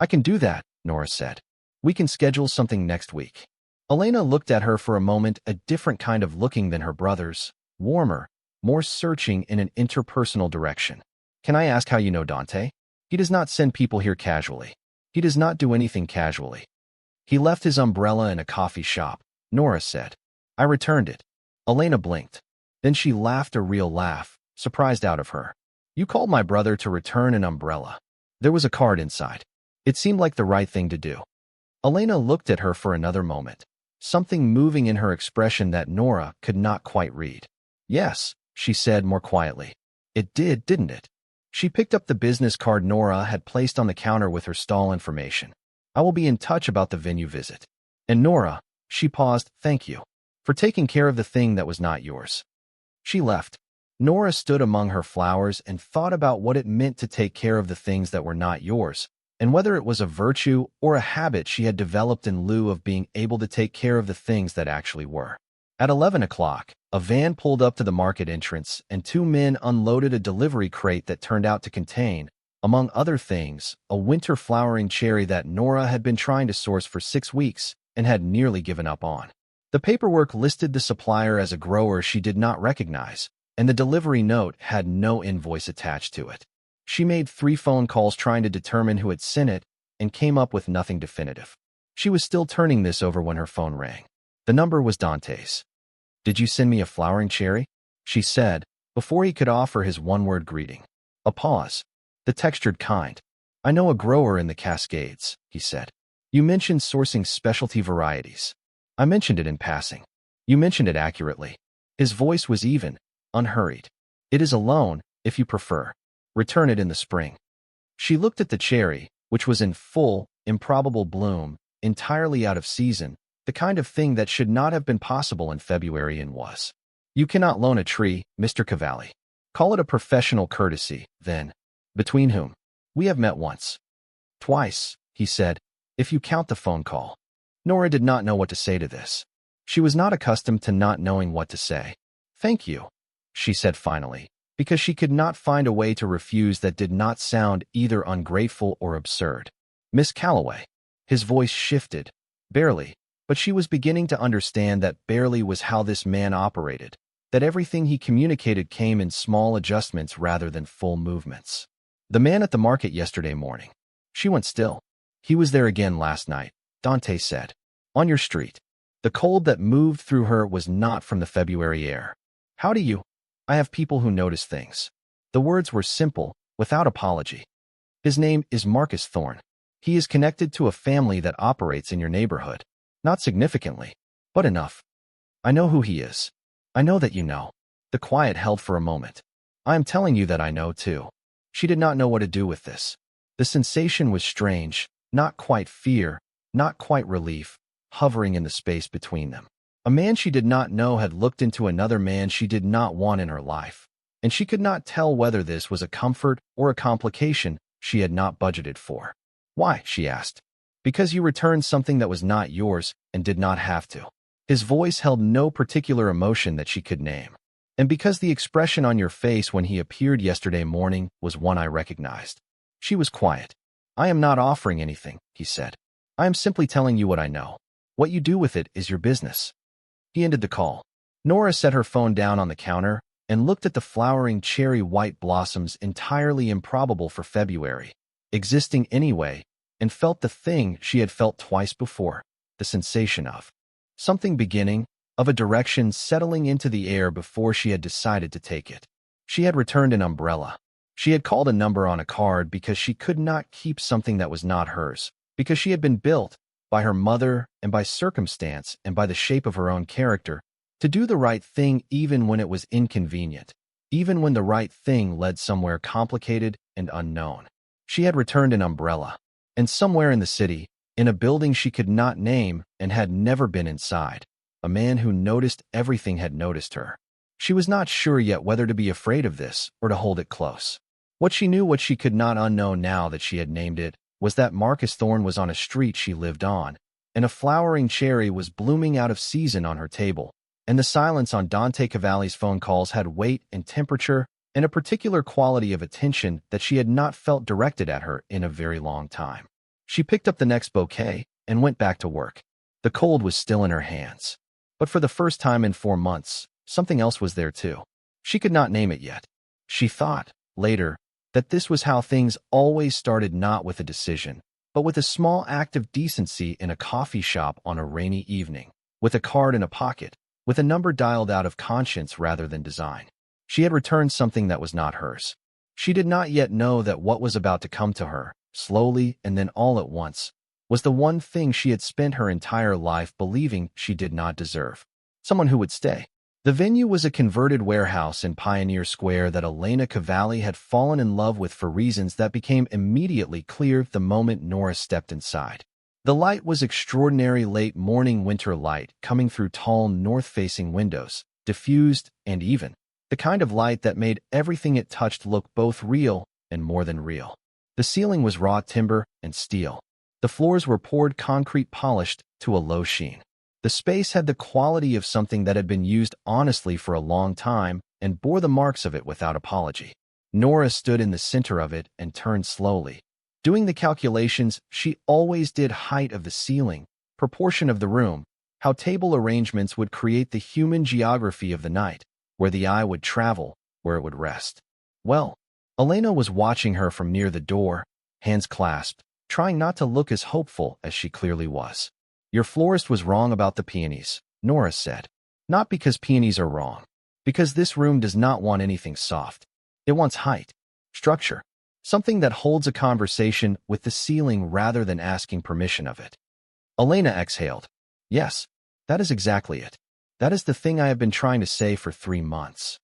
I can do that, Nora said. We can schedule something next week. Elena looked at her for a moment, a different kind of looking than her brother's, warmer, more searching in an interpersonal direction. Can I ask how you know Dante? He does not send people here casually. He does not do anything casually. He left his umbrella in a coffee shop, Nora said. I returned it. Elena blinked. Then she laughed a real laugh, surprised out of her. You called my brother to return an umbrella. There was a card inside. It seemed like the right thing to do. Elena looked at her for another moment. something moving in her expression that Nora could not quite read. "Yes," she said more quietly. "It did, didn't it?" She picked up the business card Nora had placed on the counter with her stall information. "I will be in touch about the venue visit." "And Nora," she paused, "thank you for taking care of the thing that was not yours." She left. Nora stood among her flowers and thought about what it meant to take care of the things that were not yours, and whether it was a virtue or a habit she had developed in lieu of being able to take care of the things that actually were. At 11 o'clock, a van pulled up to the market entrance, and two men unloaded a delivery crate that turned out to contain, among other things, a winter flowering cherry that Nora had been trying to source for 6 weeks and had nearly given up on. The paperwork listed the supplier as a grower she did not recognize, and the delivery note had no invoice attached to it. She made 3 phone calls trying to determine who had sent it and came up with nothing definitive. She was still turning this over when her phone rang. The number was Dante's. "Did you send me a flowering cherry?" she said, before he could offer his one-word greeting. A pause. "The textured kind. I know a grower in the Cascades," he said. "You mentioned sourcing specialty varieties." "I mentioned it in passing." "You mentioned it accurately." His voice was even, unhurried. "It is a loan, if you prefer. Return it in the spring." She looked at the cherry, which was in full, improbable bloom, entirely out of season, the kind of thing that should not have been possible in February and was. "You cannot loan a tree, Mr. Cavalli. Call it a professional courtesy, then." "Between whom?" "We have met once." "Twice," he said, "if you count the phone call." Nora did not know what to say to this. She was not accustomed to not knowing what to say. "Thank you," she said finally, because she could not find a way to refuse that did not sound either ungrateful or absurd. "Miss Calloway." His voice shifted, barely, but she was beginning to understand that barely was how this man operated, that everything he communicated came in small adjustments rather than full movements. "The man at the market yesterday morning." She went still. "He was there again last night," Dante said. "On your street." The cold that moved through her was not from the February air. "How do you—" "I have people who notice things." The words were simple, without apology. "His name is Marcus Thorne. He is connected to a family that operates in your neighborhood. Not significantly, but enough." "I know who he is." "I know that you know." The quiet held for a moment. "I am telling you that I know, too." She did not know what to do with this. The sensation was strange, not quite fear, not quite relief, hovering in the space between them. A man she did not know had looked into another man she did not want in her life, and she could not tell whether this was a comfort or a complication she had not budgeted for. "Why?" she asked. "Because you returned something that was not yours and did not have to." His voice held no particular emotion that she could name. "And because the expression on your face when he appeared yesterday morning was one I recognized." She was quiet. "I am not offering anything," he said. "I am simply telling you what I know. What you do with it is your business." He ended the call. Nora set her phone down on the counter and looked at the flowering cherry white blossoms entirely improbable for February, existing anyway, and felt the thing she had felt twice before, the sensation of something beginning, of a direction settling into the air before she had decided to take it. She had returned an umbrella. She had called a number on a card because she could not keep something that was not hers, because she had been built, by her mother and by circumstance and by the shape of her own character, to do the right thing even when it was inconvenient, even when the right thing led somewhere complicated and unknown. She had returned an umbrella, and somewhere in the city, in a building she could not name and had never been inside, a man who noticed everything had noticed her. She was not sure yet whether to be afraid of this or to hold it close. What she knew, what she could not unknow now that she had named it, was that Marcus Thorne was on a street she lived on, and a flowering cherry was blooming out of season on her table, and the silence on Dante Cavalli's phone calls had weight and temperature and a particular quality of attention that she had not felt directed at her in a very long time. She picked up the next bouquet and went back to work. The cold was still in her hands. But for the first time in 4 months, something else was there too. She could not name it yet. She thought, later, that this was how things always started, not with a decision, but with a small act of decency in a coffee shop on a rainy evening, with a card in a pocket, with a number dialed out of conscience rather than design. She had returned something that was not hers. She did not yet know that what was about to come to her, slowly and then all at once, was the one thing she had spent her entire life believing she did not deserve. Someone who would stay. The venue was a converted warehouse in Pioneer Square that Dante Cavalli had fallen in love with for reasons that became immediately clear the moment Nora stepped inside. The light was extraordinary late morning winter light coming through tall north-facing windows, diffused and even, the kind of light that made everything it touched look both real and more than real. The ceiling was raw timber and steel. The floors were poured concrete polished to a low sheen. The space had the quality of something that had been used honestly for a long time and bore the marks of it without apology. Nora stood in the center of it and turned slowly. Doing the calculations she always did: height of the ceiling, proportion of the room, how table arrangements would create the human geography of the night, where the eye would travel, where it would rest. Well, Elena was watching her from near the door, hands clasped, trying not to look as hopeful as she clearly was. Your florist was wrong about the peonies, Nora said. Not because peonies are wrong. Because this room does not want anything soft. It wants height, structure, something that holds a conversation with the ceiling rather than asking permission of it. Elena exhaled. Yes, that is exactly it. That is the thing I have been trying to say for 3 months.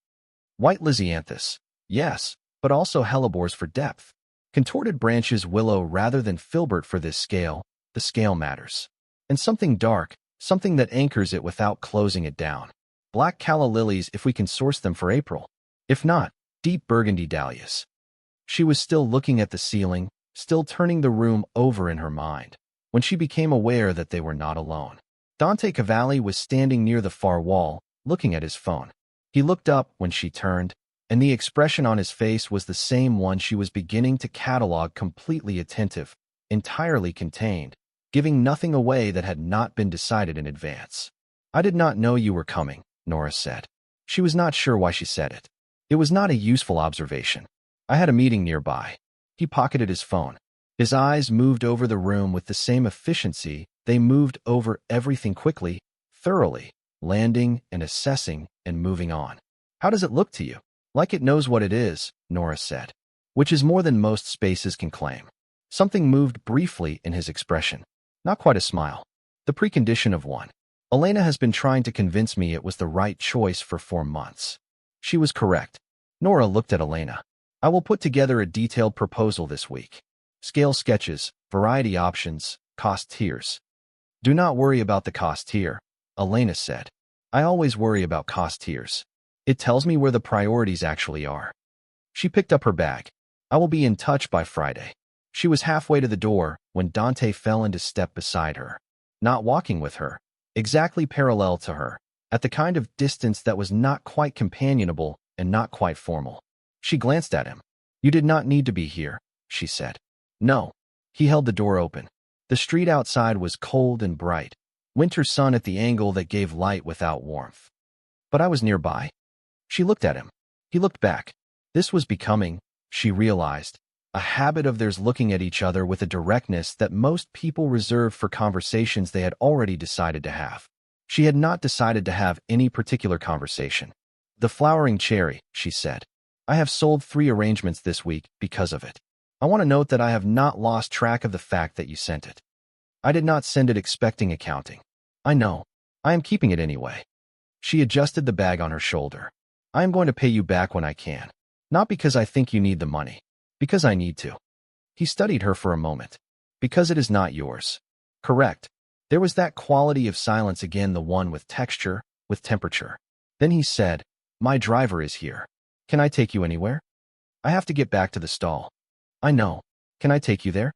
White lisianthus. Yes, but also hellebores for depth. Contorted branches willow rather than filbert for this scale. The scale matters. And something dark, something that anchors it without closing it down. Black calla lilies if we can source them for April. If not, deep burgundy dahlias. She was still looking at the ceiling, still turning the room over in her mind, when she became aware that they were not alone. Dante Cavalli was standing near the far wall, looking at his phone. He looked up when she turned, and the expression on his face was the same one she was beginning to catalog: completely attentive, entirely contained, giving nothing away that had not been decided in advance. I did not know you were coming, Nora said. She was not sure why she said it. It was not a useful observation. I had a meeting nearby. He pocketed his phone. His eyes moved over the room with the same efficiency. They moved over everything quickly, thoroughly, landing and assessing and moving on. How does it look to you? Like it knows what it is, Nora said. Which is more than most spaces can claim. Something moved briefly in his expression. Not quite a smile. The precondition of one. Elena has been trying to convince me it was the right choice for 4 months. She was correct. Nora looked at Elena. I will put together a detailed proposal this week. Scale sketches, variety options, cost tiers. Do not worry about the cost tier, Elena said. I always worry about cost tiers. It tells me where the priorities actually are. She picked up her bag. I will be in touch by Friday. She was halfway to the door when Dante fell into step beside her. Not walking with her, exactly parallel to her, at the kind of distance that was not quite companionable and not quite formal. She glanced at him. You did not need to be here, she said. No. He held the door open. The street outside was cold and bright, winter sun at the angle that gave light without warmth. But I was nearby. She looked at him. He looked back. This was becoming, she realized, a habit of theirs, looking at each other with a directness that most people reserved for conversations they had already decided to have. She had not decided to have any particular conversation. The flowering cherry, she said. I have sold 3 arrangements this week because of it. I want to note that I have not lost track of the fact that you sent it. I did not send it expecting accounting. I know. I am keeping it anyway. She adjusted the bag on her shoulder. I am going to pay you back when I can. Not because I think you need the money. Because I need to. He studied her for a moment. Because it is not yours. Correct. There was that quality of silence again, the one with texture, with temperature. Then he said, my driver is here. Can I take you anywhere? I have to get back to the stall. I know. Can I take you there?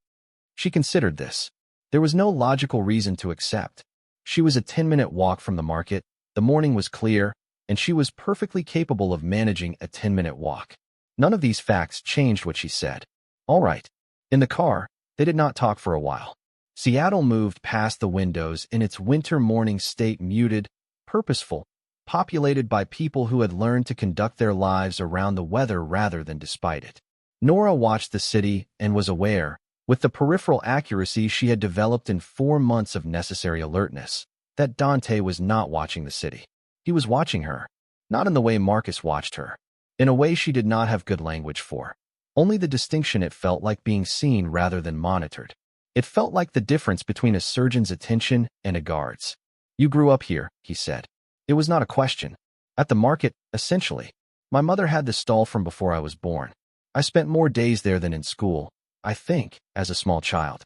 She considered this. There was no logical reason to accept. She was a 10-minute walk from the market, the morning was clear, and she was perfectly capable of managing a 10-minute walk. None of these facts changed what she said. All right. In the car, they did not talk for a while. Seattle moved past the windows in its winter morning state, muted, purposeful, populated by people who had learned to conduct their lives around the weather rather than despite it. Nora watched the city and was aware, with the peripheral accuracy she had developed in 4 months of necessary alertness, that Dante was not watching the city. He was watching her, not in the way Marcus watched her, in a way she did not have good language for. Only the distinction: it felt like being seen rather than monitored. It felt like the difference between a surgeon's attention and a guard's. "You grew up here," he said. It was not a question. "At the market, essentially. My mother had the stall from before I was born. I spent more days there than in school, I think, as a small child."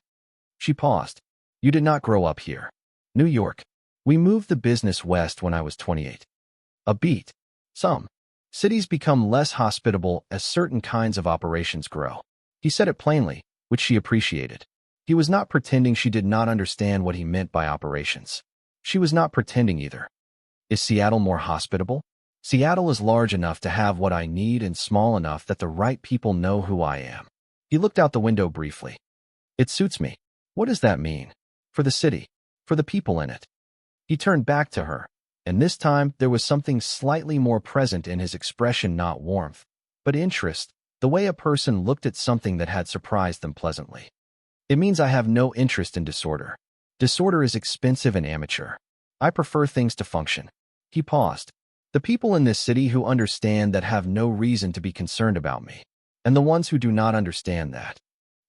She paused. "You did not grow up here." "New York. We moved the business west when I was 28. A beat. Some cities become less hospitable as certain kinds of operations grow." He said it plainly, which she appreciated. He was not pretending she did not understand what he meant by operations. She was not pretending either. "Is Seattle more hospitable?" "Seattle is large enough to have what I need and small enough that the right people know who I am." He looked out the window briefly. "It suits me." "What does that mean?" "For the city. For the people in it." He turned back to her, and this time there was something slightly more present in his expression, not warmth, but interest, the way a person looked at something that had surprised them pleasantly. "It means I have no interest in disorder. Disorder is expensive and amateur. I prefer things to function." He paused. "The people in this city who understand that have no reason to be concerned about me, and the ones who do not understand that.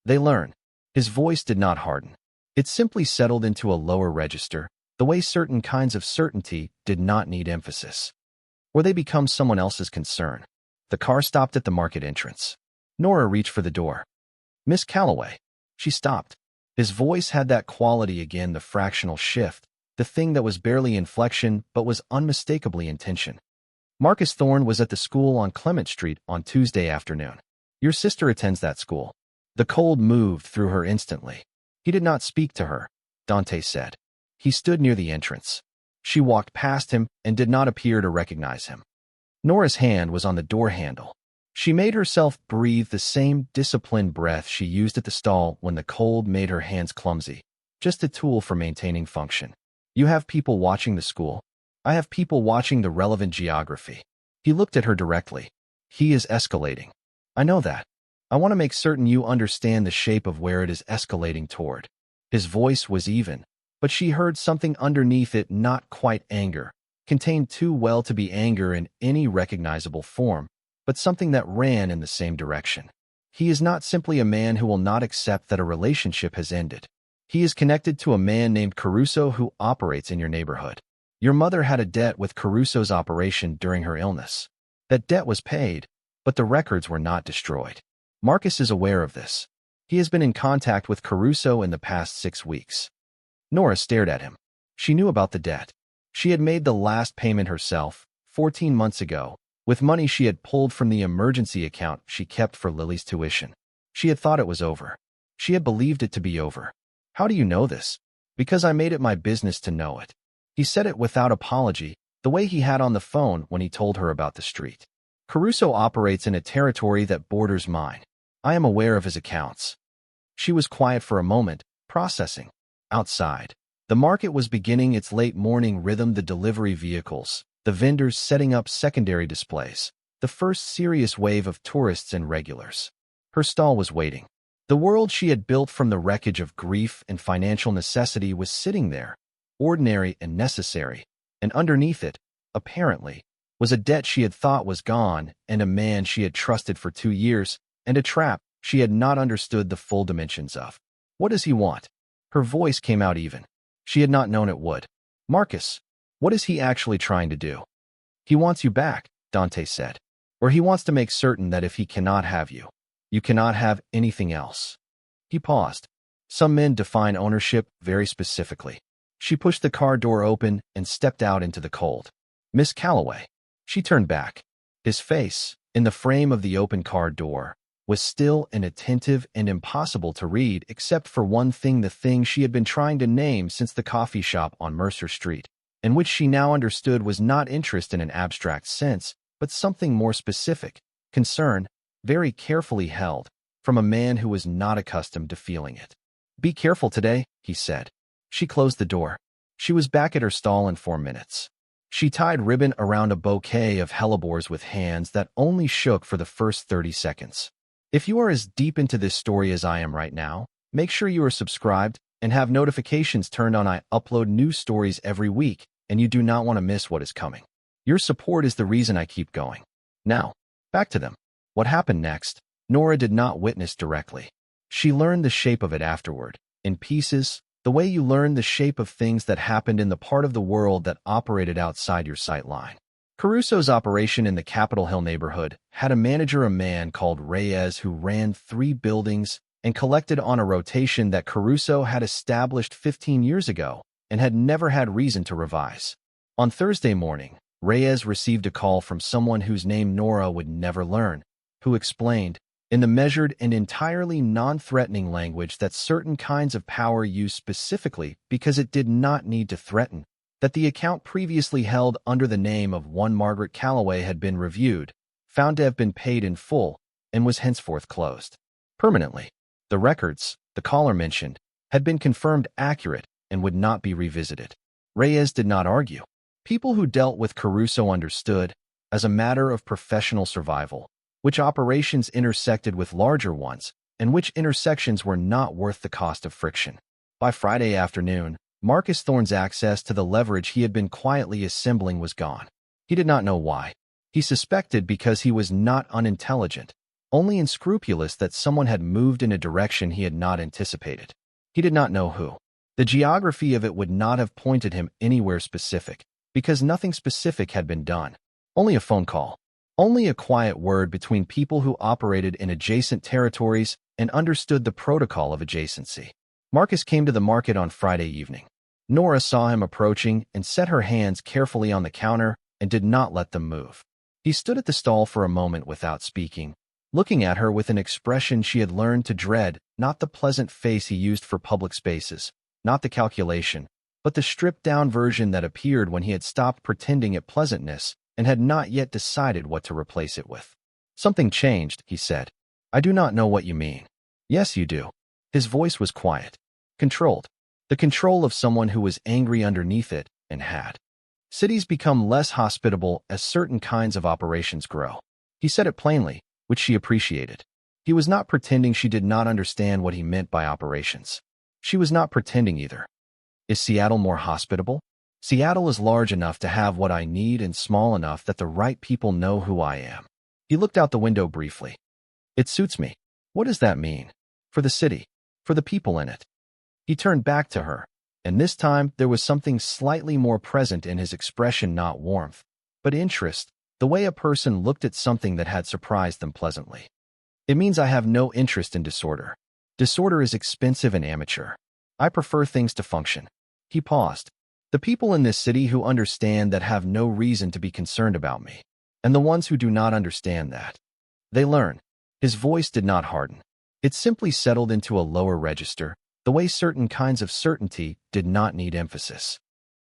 They learn." His voice did not harden. It simply settled into a lower register, the way certain kinds of certainty did not need emphasis. Or they become someone else's concern. The car stopped at the market entrance. Nora reached for the door. "Miss Calloway." She stopped. His voice had that quality again, the fractional shift, the thing that was barely inflection but was unmistakably intention. "Marcus Thorne was at the school on Clement Street on Tuesday afternoon. Your sister attends that school." The cold moved through her instantly. He did not speak to her, Dante said. He stood near the entrance. She walked past him and did not appear to recognize him. Nora's hand was on the door handle. She made herself breathe the same disciplined breath she used at the stall when the cold made her hands clumsy. Just a tool for maintaining function. "You have people watching the school. I have people watching the relevant geography." He looked at her directly. "He is escalating. I know that. I want to make certain you understand the shape of where it is escalating toward." His voice was even, but she heard something underneath it, not quite anger, contained too well to be anger in any recognizable form, but something that ran in the same direction. "He is not simply a man who will not accept that a relationship has ended. He is connected to a man named Caruso who operates in your neighborhood. Your mother had a debt with Caruso's operation during her illness. That debt was paid, but the records were not destroyed. Marcus is aware of this. He has been in contact with Caruso in the past 6 weeks. Nora stared at him. She knew about the debt. She had made the last payment herself, 14 months ago, with money she had pulled from the emergency account she kept for Lily's tuition. She had thought it was over. She had believed it to be over. "How do you know this?" "Because I made it my business to know it." He said it without apology, the way he had on the phone when he told her about the street. "Caruso operates in a territory that borders mine. I am aware of his accounts." She was quiet for a moment, processing. Outside, the market was beginning its late morning rhythm, the delivery vehicles, the vendors setting up secondary displays, the first serious wave of tourists and regulars. Her stall was waiting. The world she had built from the wreckage of grief and financial necessity was sitting there, ordinary and necessary, and underneath it, apparently, was a debt she had thought was gone, and a man she had trusted for 2 years, and a trap she had not understood the full dimensions of. "What does he want?" Her voice came out even. She had not known it would. "Marcus, what is he actually trying to do?" "He wants you back," Dante said. "Or he wants to make certain that if he cannot have you, you cannot have anything else." He paused. "Some men define ownership very specifically." She pushed the car door open and stepped out into the cold. "Miss Calloway." She turned back. His face, in the frame of the open car door, was still and attentive and impossible to read except for one thing, the thing she had been trying to name since the coffee shop on Mercer Street, and which she now understood was not interest in an abstract sense, but something more specific, concern, very carefully held, from a man who was not accustomed to feeling it. "Be careful today," he said. She closed the door. She was back at her stall in 4 minutes. She tied ribbon around a bouquet of hellebores with hands that only shook for the first 30 seconds. If you are as deep into this story as I am right now, make sure you are subscribed and have notifications turned on. I upload new stories every week, and you do not want to miss what is coming. Your support is the reason I keep going. Now, back to them. What happened next, Nora did not witness directly. She learned the shape of it afterward, in pieces, the way you learn the shape of things that happened in the part of the world that operated outside your sight line. Caruso's operation in the Capitol Hill neighborhood had a manager, a man called Reyes, who ran 3 buildings and collected on a rotation that Caruso had established 15 years ago and had never had reason to revise. On Thursday morning, Reyes received a call from someone whose name Nora would never learn, who explained, in the measured and entirely non-threatening language that certain kinds of power used specifically because it did not need to threaten, that the account previously held under the name of one Margaret Calloway had been reviewed, found to have been paid in full, and was henceforth closed permanently. The records, the caller mentioned, had been confirmed accurate and would not be revisited. Reyes did not argue. People who dealt with Caruso understood, as a matter of professional survival, which operations intersected with larger ones, and which intersections were not worth the cost of friction. By Friday afternoon, Marcus Thorne's access to the leverage he had been quietly assembling was gone. He did not know why. He suspected because he was not unintelligent, only unscrupulous that someone had moved in a direction he had not anticipated. He did not know who. The geography of it would not have pointed him anywhere specific, because nothing specific had been done. Only a phone call. Only a quiet word between people who operated in adjacent territories and understood the protocol of adjacency. Marcus came to the market on Friday evening. Nora saw him approaching and set her hands carefully on the counter and did not let them move. He stood at the stall for a moment without speaking, looking at her with an expression she had learned to dread, not the pleasant face he used for public spaces, not the calculation, but the stripped-down version that appeared when he had stopped pretending at pleasantness and had not yet decided what to replace it with. Something changed, he said. I do not know what you mean. Yes, you do. His voice was quiet, controlled, the control of someone who was angry underneath it and had. Cities become less hospitable as certain kinds of operations grow. He said it plainly, which she appreciated. He was not pretending she did not understand what he meant by operations. She was not pretending either. Is Seattle more hospitable? Seattle is large enough to have what I need and small enough that the right people know who I am. He looked out the window briefly. It suits me. What does that mean? For the city, for the people in it. He turned back to her, and this time there was something slightly more present in his expression, not warmth, but interest, the way a person looked at something that had surprised them pleasantly. It means I have no interest in disorder. Disorder is expensive and amateur. I prefer things to function. He paused. The people in this city who understand that have no reason to be concerned about me, and the ones who do not understand that. They learn. His voice did not harden. It simply settled into a lower register, the way certain kinds of certainty did not need emphasis.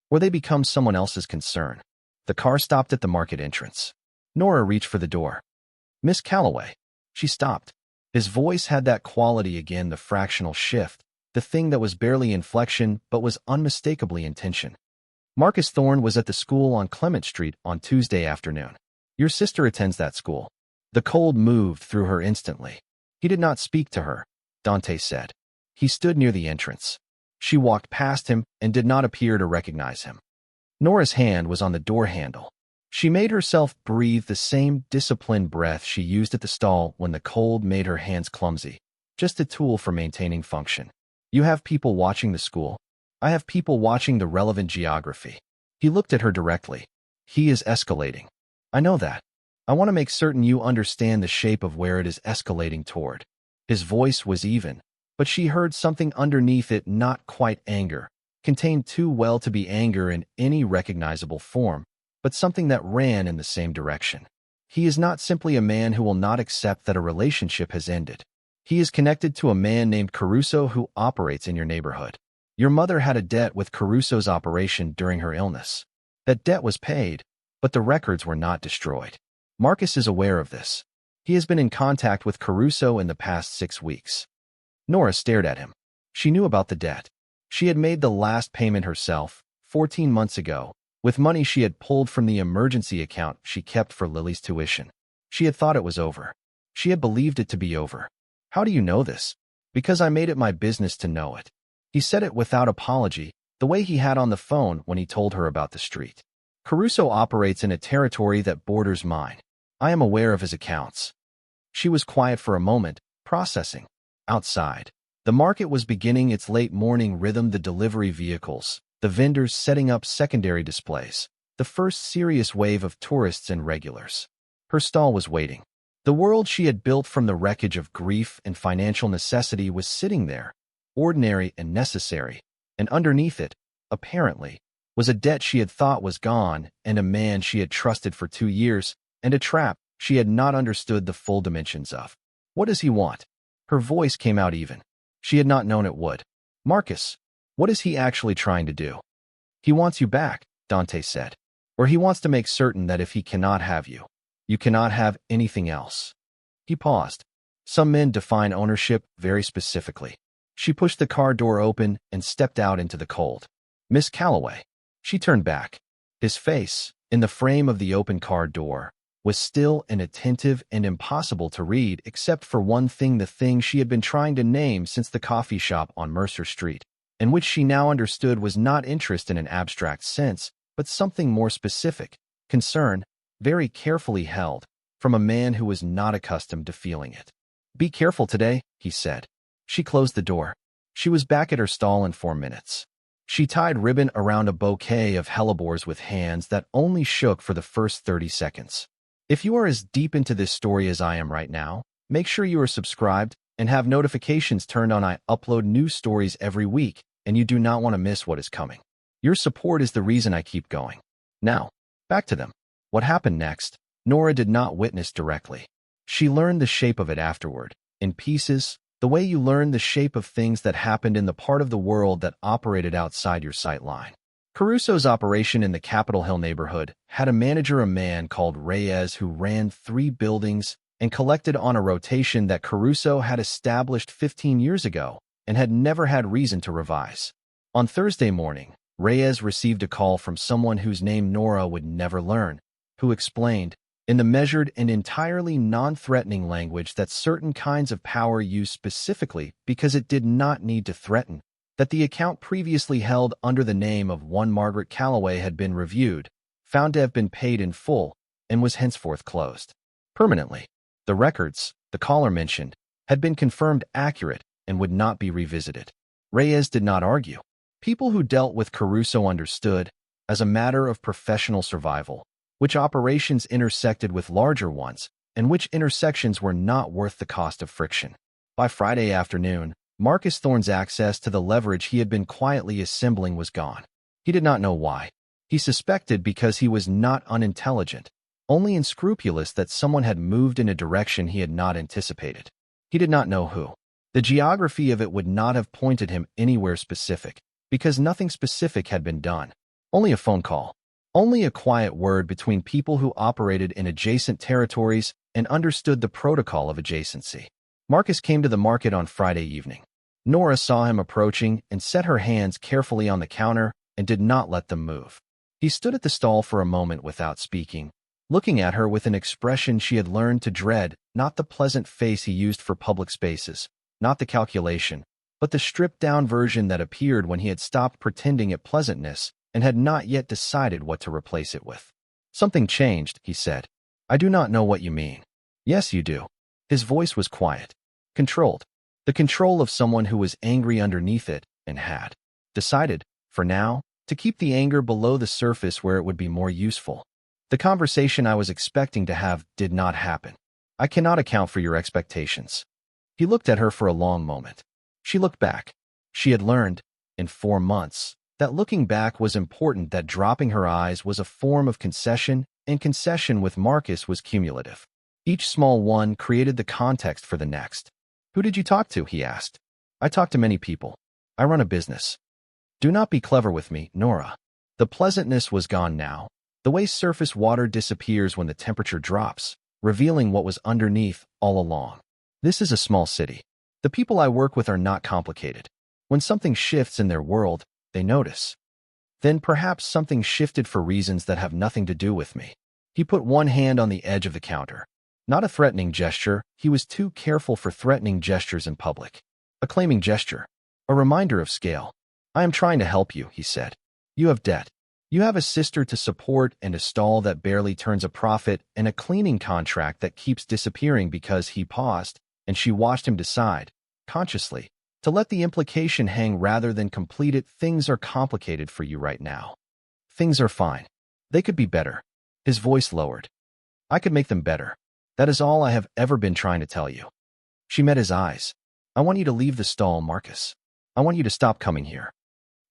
Or they become someone else's concern. The car stopped at the market entrance. Nora reached for the door. Miss Calloway. She stopped. His voice had that quality again, the fractional shift, the thing that was barely inflection but was unmistakably intention. Marcus Thorne was at the school on Clement Street on Tuesday afternoon. Your sister attends that school. The cold moved through her instantly. He did not speak to her, Dante said. He stood near the entrance. She walked past him and did not appear to recognize him. Nora's hand was on the door handle. She made herself breathe the same disciplined breath she used at the stall when the cold made her hands clumsy, just a tool for maintaining function. You have people watching the school. I have people watching the relevant geography. He looked at her directly. He is escalating. I know that. I want to make certain you understand the shape of where it is escalating toward. His voice was even, but she heard something underneath it, not quite anger, contained too well to be anger in any recognizable form, but something that ran in the same direction. He is not simply a man who will not accept that a relationship has ended. He is connected to a man named Caruso who operates in your neighborhood. Your mother had a debt with Caruso's operation during her illness. That debt was paid, but the records were not destroyed. Marcus is aware of this. He has been in contact with Caruso in the past 6 weeks. Nora stared at him. She knew about the debt. She had made the last payment herself, 14 months ago, with money she had pulled from the emergency account she kept for Lily's tuition. She had thought it was over. She had believed it to be over. How do you know this? Because I made it my business to know it. He said it without apology, the way he had on the phone when he told her about the street. Caruso operates in a territory that borders mine. I am aware of his accounts. She was quiet for a moment, processing. Outside, The market was beginning its late morning rhythm, the delivery vehicles, the vendors setting up secondary displays, the first serious wave of tourists and regulars. Her stall was waiting. The world she had built from the wreckage of grief and financial necessity was sitting there, ordinary and necessary, and underneath it, apparently, was a debt she had thought was gone, and a man she had trusted for 2 years, and a trap she had not understood the full dimensions of. What does he want? Her voice came out even. She had not known it would. Marcus, what is he actually trying to do? He wants you back, Dante said. Or he wants to make certain that if he cannot have you, you cannot have anything else. He paused. Some men define ownership very specifically. She pushed the car door open and stepped out into the cold. Miss Calloway. She turned back. His face, in the frame of the open car door, was still and attentive and impossible to read except for one thing, the thing she had been trying to name since the coffee shop on Mercer Street, and which she now understood was not interest in an abstract sense, but something more specific, concern, very carefully held, from a man who was not accustomed to feeling it. Be careful today, he said. She closed the door. She was back at her stall in 4 minutes. She tied ribbon around a bouquet of hellebores with hands that only shook for the first 30 seconds. If you are as deep into this story as I am right now, make sure you are subscribed and have notifications turned on. I upload new stories every week, and you do not want to miss what is coming. Your support is the reason I keep going. Now, back to them. What happened next, Nora did not witness directly. She learned the shape of it afterward, in pieces, the way you learn the shape of things that happened in the part of the world that operated outside your sight line. Caruso's operation in the Capitol Hill neighborhood had a manager, a man called Reyes, who ran 3 buildings and collected on a rotation that Caruso had established 15 years ago and had never had reason to revise. On Thursday morning, Reyes received a call from someone whose name Nora would never learn, who explained, in the measured and entirely non-threatening language that certain kinds of power used specifically because it did not need to threaten, that the account previously held under the name of one Margaret Calloway had been reviewed, found to have been paid in full, and was henceforth closed. Permanently. The records, the caller mentioned, had been confirmed accurate and would not be revisited. Reyes did not argue. People who dealt with Caruso understood, as a matter of professional survival, which operations intersected with larger ones, and which intersections were not worth the cost of friction. By Friday afternoon, Marcus Thorne's access to the leverage he had been quietly assembling was gone. He did not know why. He suspected because he was not unintelligent, only unscrupulous, that someone had moved in a direction he had not anticipated. He did not know who. The geography of it would not have pointed him anywhere specific, because nothing specific had been done. Only a phone call. Only a quiet word between people who operated in adjacent territories and understood the protocol of adjacency. Marcus came to the market on Friday evening. Nora saw him approaching and set her hands carefully on the counter and did not let them move. He stood at the stall for a moment without speaking, looking at her with an expression she had learned to dread, not the pleasant face he used for public spaces, not the calculation, but the stripped-down version that appeared when he had stopped pretending at pleasantness and had not yet decided what to replace it with. Something changed, he said. I do not know what you mean. Yes, you do. His voice was quiet, controlled. The control of someone who was angry underneath it and had decided, for now, to keep the anger below the surface where it would be more useful. The conversation I was expecting to have did not happen. I cannot account for your expectations. He looked at her for a long moment. She looked back. She had learned, in 4 months, that looking back was important, that dropping her eyes was a form of concession, and concession with Marcus was cumulative. Each small one created the context for the next. Who did you talk to? He asked. I talked to many people. I run a business. Do not be clever with me, Nora. The pleasantness was gone now, the way surface water disappears when the temperature drops, revealing what was underneath all along. This is a small city. The people I work with are not complicated. When something shifts in their world, they notice. Then perhaps something shifted for reasons that have nothing to do with me. He put one hand on the edge of the counter. Not a threatening gesture. He was too careful for threatening gestures in public. A claiming gesture. A reminder of scale. I am trying to help you, he said. You have debt. You have a sister to support and a stall that barely turns a profit and a cleaning contract that keeps disappearing because he paused, and she watched him decide, consciously, To let the implication hang rather than complete it. Things are complicated for you right now. Things are fine. They could be better. His voice lowered. I could make them better. That is all I have ever been trying to tell you. She met his eyes. I want you to leave the stall, Marcus. I want you to stop coming here.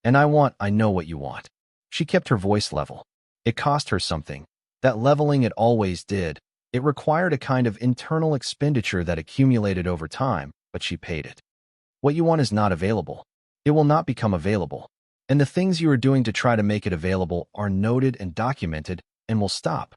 And I know what you want. She kept her voice level. It cost her something. That leveling it always did. It required a kind of internal expenditure that accumulated over time, but she paid it. What you want is not available. It will not become available. And the things you are doing to try to make it available are noted and documented and will stop.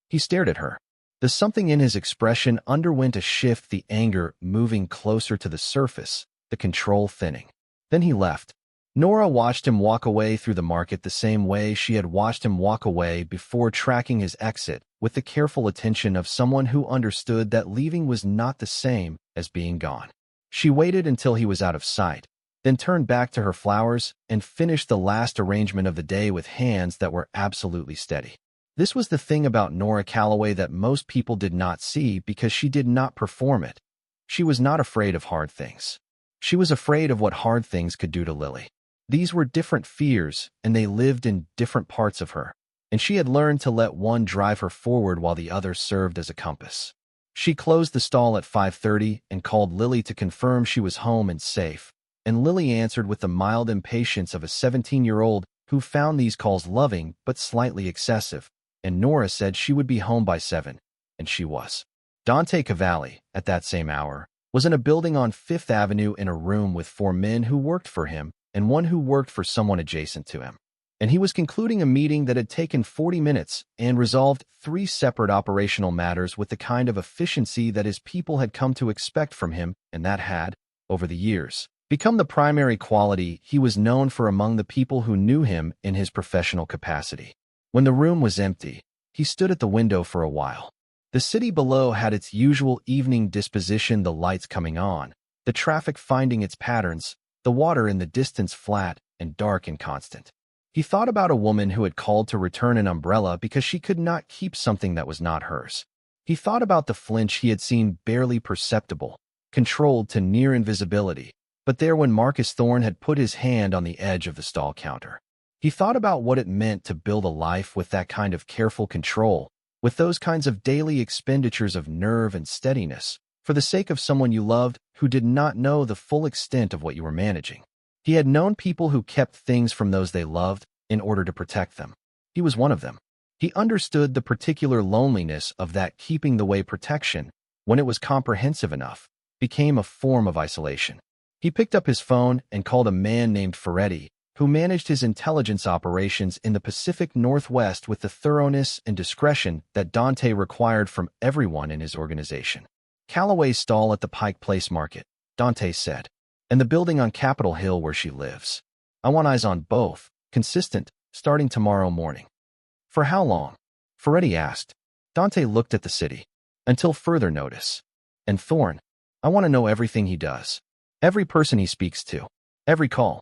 He stared at her. The something in his expression underwent a shift, the anger moving closer to the surface, the control thinning. Then he left. Nora watched him walk away through the market the same way she had watched him walk away before, tracking his exit with the careful attention of someone who understood that leaving was not the same as being gone. She waited until he was out of sight, then turned back to her flowers and finished the last arrangement of the day with hands that were absolutely steady. This was the thing about Nora Calloway that most people did not see because she did not perform it. She was not afraid of hard things. She was afraid of what hard things could do to Lily. These were different fears, and they lived in different parts of her, and she had learned to let one drive her forward while the other served as a compass. She closed the stall at 5:30 and called Lily to confirm she was home and safe, and Lily answered with the mild impatience of a 17-year-old who found these calls loving but slightly excessive, and Nora said she would be home by 7, and she was. Dante Cavalli, at that same hour, was in a building on Fifth Avenue in a room with 4 men who worked for him and one who worked for someone adjacent to him. And he was concluding a meeting that had taken 40 minutes and resolved 3 separate operational matters with the kind of efficiency that his people had come to expect from him, and that had, over the years, become the primary quality he was known for among the people who knew him in his professional capacity. When the room was empty, he stood at the window for a while. The city below had its usual evening disposition, the lights coming on, the traffic finding its patterns, the water in the distance flat and dark and constant. He thought about a woman who had called to return an umbrella because she could not keep something that was not hers. He thought about the flinch he had seen, barely perceptible, controlled to near invisibility, but there when Marcus Thorne had put his hand on the edge of the stall counter. He thought about what it meant to build a life with that kind of careful control, with those kinds of daily expenditures of nerve and steadiness, for the sake of someone you loved who did not know the full extent of what you were managing. He had known people who kept things from those they loved in order to protect them. He was one of them. He understood the particular loneliness of that keeping the way protection, when it was comprehensive enough, became a form of isolation. He picked up his phone and called a man named Ferretti, who managed his intelligence operations in the Pacific Northwest with the thoroughness and discretion that Dante required from everyone in his organization. Calloway's stall at the Pike Place market, Dante said, and the building on Capitol Hill where she lives. I want eyes on both, consistent, starting tomorrow morning. For how long? Ferretti asked. Dante looked at the city. Until further notice. And Thorne, I want to know everything he does. Every person he speaks to. Every call.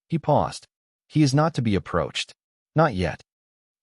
He paused. He is not to be approached. Not yet.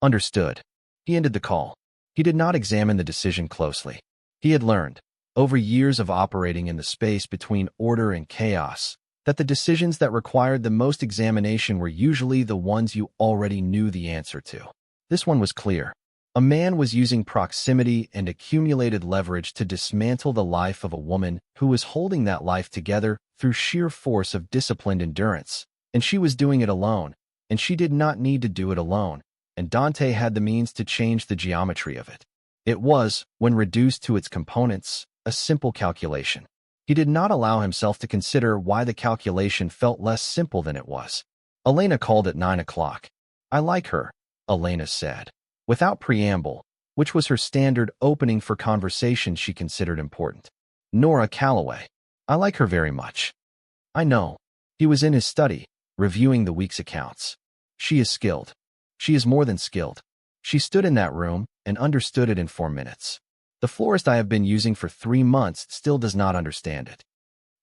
Understood. He ended the call. He did not examine the decision closely. He had learned, over years of operating in the space between order and chaos, that the decisions that required the most examination were usually the ones you already knew the answer to. This one was clear. A man was using proximity and accumulated leverage to dismantle the life of a woman who was holding that life together through sheer force of disciplined endurance, and she was doing it alone, and she did not need to do it alone, and Dante had the means to change the geometry of it. It was, when reduced to its components, a simple calculation. He did not allow himself to consider why the calculation felt less simple than it was. Elena called at 9 o'clock. I like her, Elena said, without preamble, which was her standard opening for conversation she considered important. Nora Calloway. I like her very much. I know. He was in his study, reviewing the week's accounts. She is skilled. She is more than skilled. She stood in that room and understood it in 4 minutes. The florist I have been using for 3 months still does not understand it.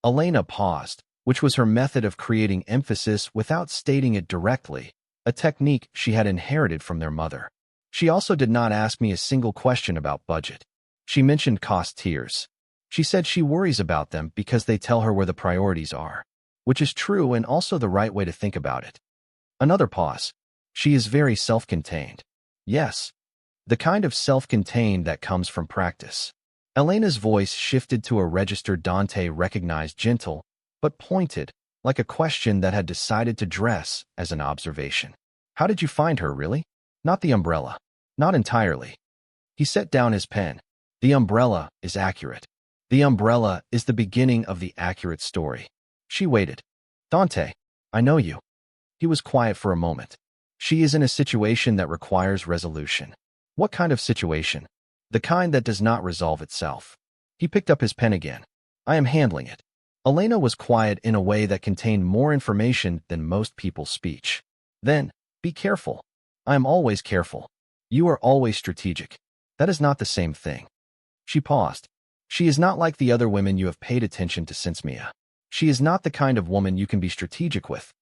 Elena paused, which was her method of creating emphasis without stating it directly, a technique she had inherited from their mother. She also did not ask me a single question about budget. She mentioned cost tiers. She said she worries about them because they tell her where the priorities are. which is true and also the right way to think about it. Another pause. She is very self-contained. Yes, the kind of self-contained that comes from practice. Elena's voice shifted to a register Dante recognized, gentle, but pointed, like a question that had decided to dress as an observation. How did you find her, really? Not the umbrella. Not entirely. He set down his pen. The umbrella is accurate. The umbrella is the beginning of the accurate story. She waited. Dante, I know you. He was quiet for a moment. She is in a situation that requires resolution. What kind of situation? The kind that does not resolve itself. He picked up his pen again. I am handling it. Elena was quiet in a way that contained more information than most people's speech. Then, be careful. I am always careful. You are always strategic. That is not the same thing. She paused. She is not like the other women you have paid attention to since Mia. She is not the kind of woman you can be strategic with.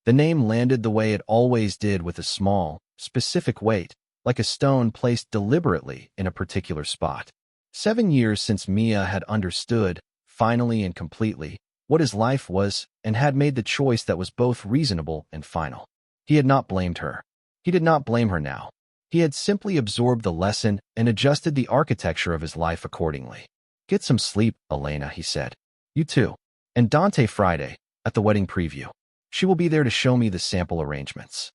The name landed the way it always did, with a small, specific weight, like a stone placed deliberately in a particular spot. 7 years since Mia had understood, finally and completely, what his life was and had made the choice that was both reasonable and final. He had not blamed her. He did not blame her now. He had simply absorbed the lesson and adjusted the architecture of his life accordingly. Get some sleep, Elena, he said. You too. And Dante Friday, at the wedding preview. She will be there to show me the sample arrangements.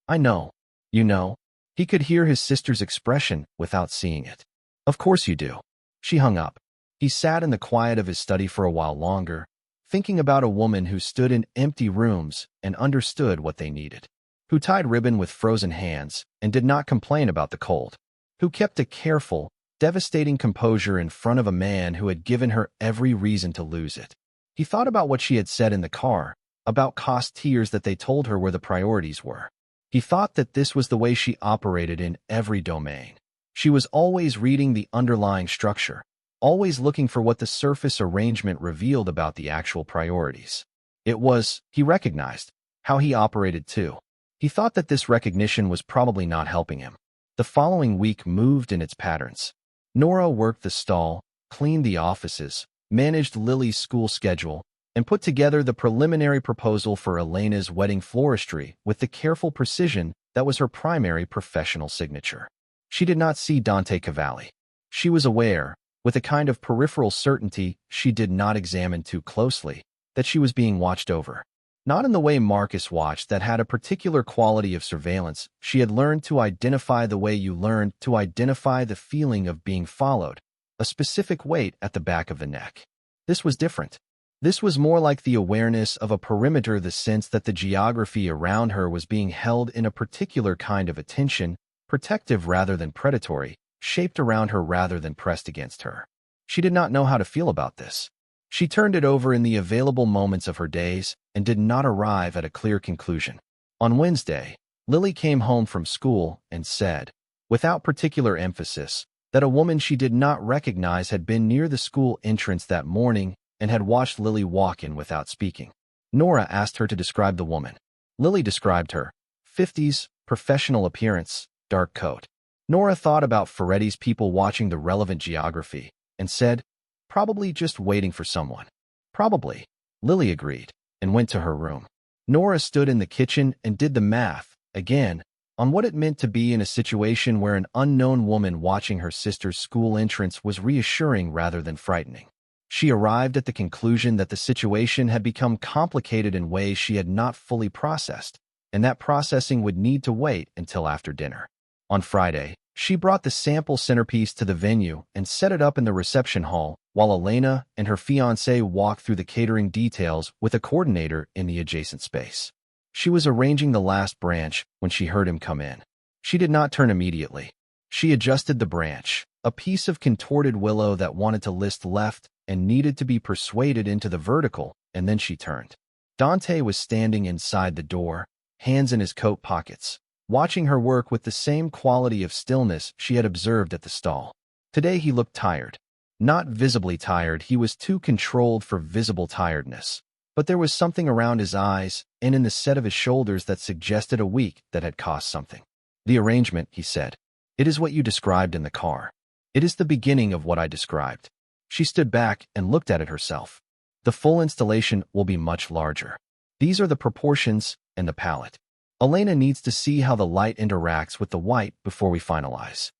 I know. You know. He could hear his sister's expression without seeing it. Of course you do. She hung up. He sat in the quiet of his study for a while longer, thinking about a woman who stood in empty rooms and understood what they needed, who tied ribbon with frozen hands and did not complain about the cold, who kept a careful, devastating composure in front of a man who had given her every reason to lose it. He thought about what she had said in the car, about cost tiers that they told her where the priorities were. He thought that this was the way she operated in every domain. She was always reading the underlying structure, always looking for what the surface arrangement revealed about the actual priorities. It was, he recognized, how he operated too. He thought that this recognition was probably not helping him. The following week moved in its patterns. Nora worked the stall, cleaned the offices, managed Lily's school schedule, and put together the preliminary proposal for Elena's wedding floristry with the careful precision that was her primary professional signature. She did not see Dante Cavalli. She was aware, with a kind of peripheral certainty she did not examine too closely, that she was being watched over. Not in the way Marcus watched that had a particular quality of surveillance. She had learned to identify the way you learned to identify the feeling of being followed, a specific weight at the back of the neck. This was different. This was more like the awareness of a perimeter, the sense that the geography around her was being held in a particular kind of attention, protective rather than predatory, shaped around her rather than pressed against her. She did not know how to feel about this. She turned it over in the available moments of her days and did not arrive at a clear conclusion. On Wednesday, Lily came home from school and said, without particular emphasis, that a woman she did not recognize had been near the school entrance that morning and had watched Lily walk in without speaking. Nora asked her to describe the woman. Lily described her. 50s, professional appearance, dark coat. Nora thought about Ferretti's people watching the relevant geography and said, probably just waiting for someone. Probably. Lily agreed and went to her room. Nora stood in the kitchen and did the math, again, on what it meant to be in a situation where an unknown woman watching her sister's school entrance was reassuring rather than frightening. She arrived at the conclusion that the situation had become complicated in ways she had not fully processed, and that processing would need to wait until after dinner. On Friday, she brought the sample centerpiece to the venue and set it up in the reception hall, while Elena and her fiancé walked through the catering details with a coordinator in the adjacent space. She was arranging the last branch when she heard him come in. She did not turn immediately. She adjusted the branch, a piece of contorted willow that wanted to list left and needed to be persuaded into the vertical, and then she turned. Dante was standing inside the door, hands in his coat pockets, watching her work with the same quality of stillness she had observed at the stall. Today he looked tired. Not visibly tired, he was too controlled for visible tiredness. But there was something around his eyes and in the set of his shoulders that suggested a week that had cost something. The arrangement, he said. It is what you described in the car. It is the beginning of what I described. She stood back and looked at it herself. The full installation will be much larger. These are the proportions and the palette. Elena needs to see how the light interacts with the white before we finalize.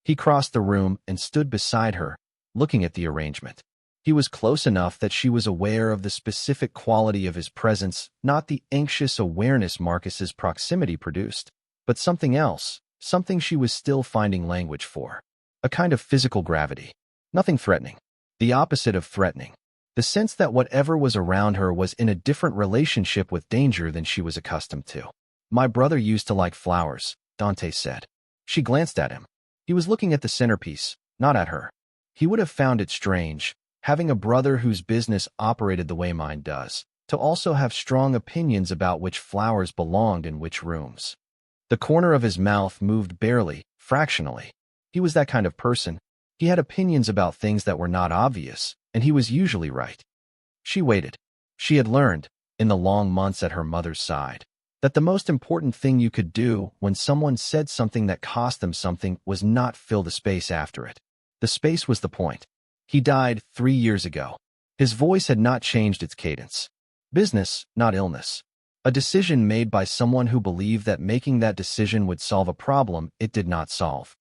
He crossed the room and stood beside her, looking at the arrangement. He was close enough that she was aware of the specific quality of his presence, not the anxious awareness Marcus's proximity produced, but something else, something she was still finding language for. A kind of physical gravity. Nothing threatening. The opposite of threatening. The sense that whatever was around her was in a different relationship with danger than she was accustomed to. My brother used to like flowers, Dante said. She glanced at him. He was looking at the centerpiece, not at her. He would have found it strange, having a brother whose business operated the way mine does, to also have strong opinions about which flowers belonged in which rooms. The corner of his mouth moved barely, fractionally. He was that kind of person. He had opinions about things that were not obvious, and he was usually right. She waited. She had learned, in the long months at her mother's side, that the most important thing you could do when someone said something that cost them something was not fill the space after it. The space was the point. He died 3 years ago. His voice had not changed its cadence. Business, not illness. A decision made by someone who believed that making that decision would solve a problem it did not solve.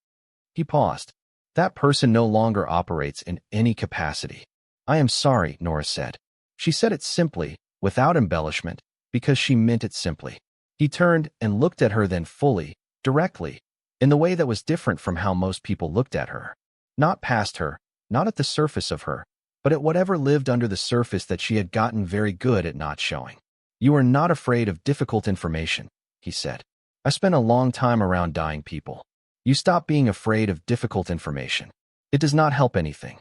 He paused. That person no longer operates in any capacity. I am sorry, Nora said. She said it simply, without embellishment, because she meant it simply. He turned and looked at her then fully, directly, in the way that was different from how most people looked at her. Not past her, not at the surface of her, but at whatever lived under the surface that she had gotten very good at not showing. You are not afraid of difficult information, he said. I spent a long time around dying people. You stop being afraid of difficult information. It does not help anything.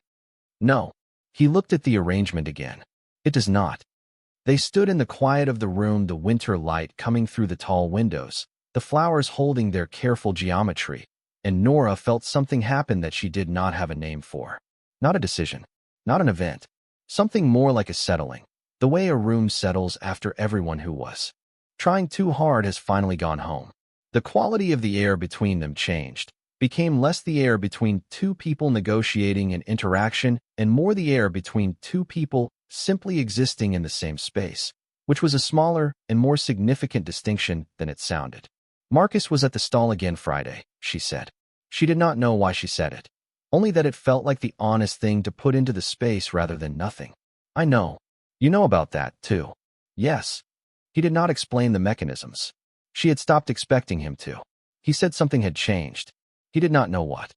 No. He looked at the arrangement again. It does not. They stood in the quiet of the room, the winter light coming through the tall windows, the flowers holding their careful geometry, and Nora felt something happen that she did not have a name for. Not a decision, not an event, something more like a settling, the way a room settles after everyone who was trying too hard has finally gone home. The quality of the air between them changed, became less the air between two people negotiating an interaction and more the air between two people simply existing in the same space, which was a smaller and more significant distinction than it sounded. Marcus was at the stall again Friday, she said. She did not know why she said it, only that it felt like the honest thing to put into the space rather than nothing. I know. You know about that, too. Yes. He did not explain the mechanisms. She had stopped expecting him to. He said something had changed. He did not know what.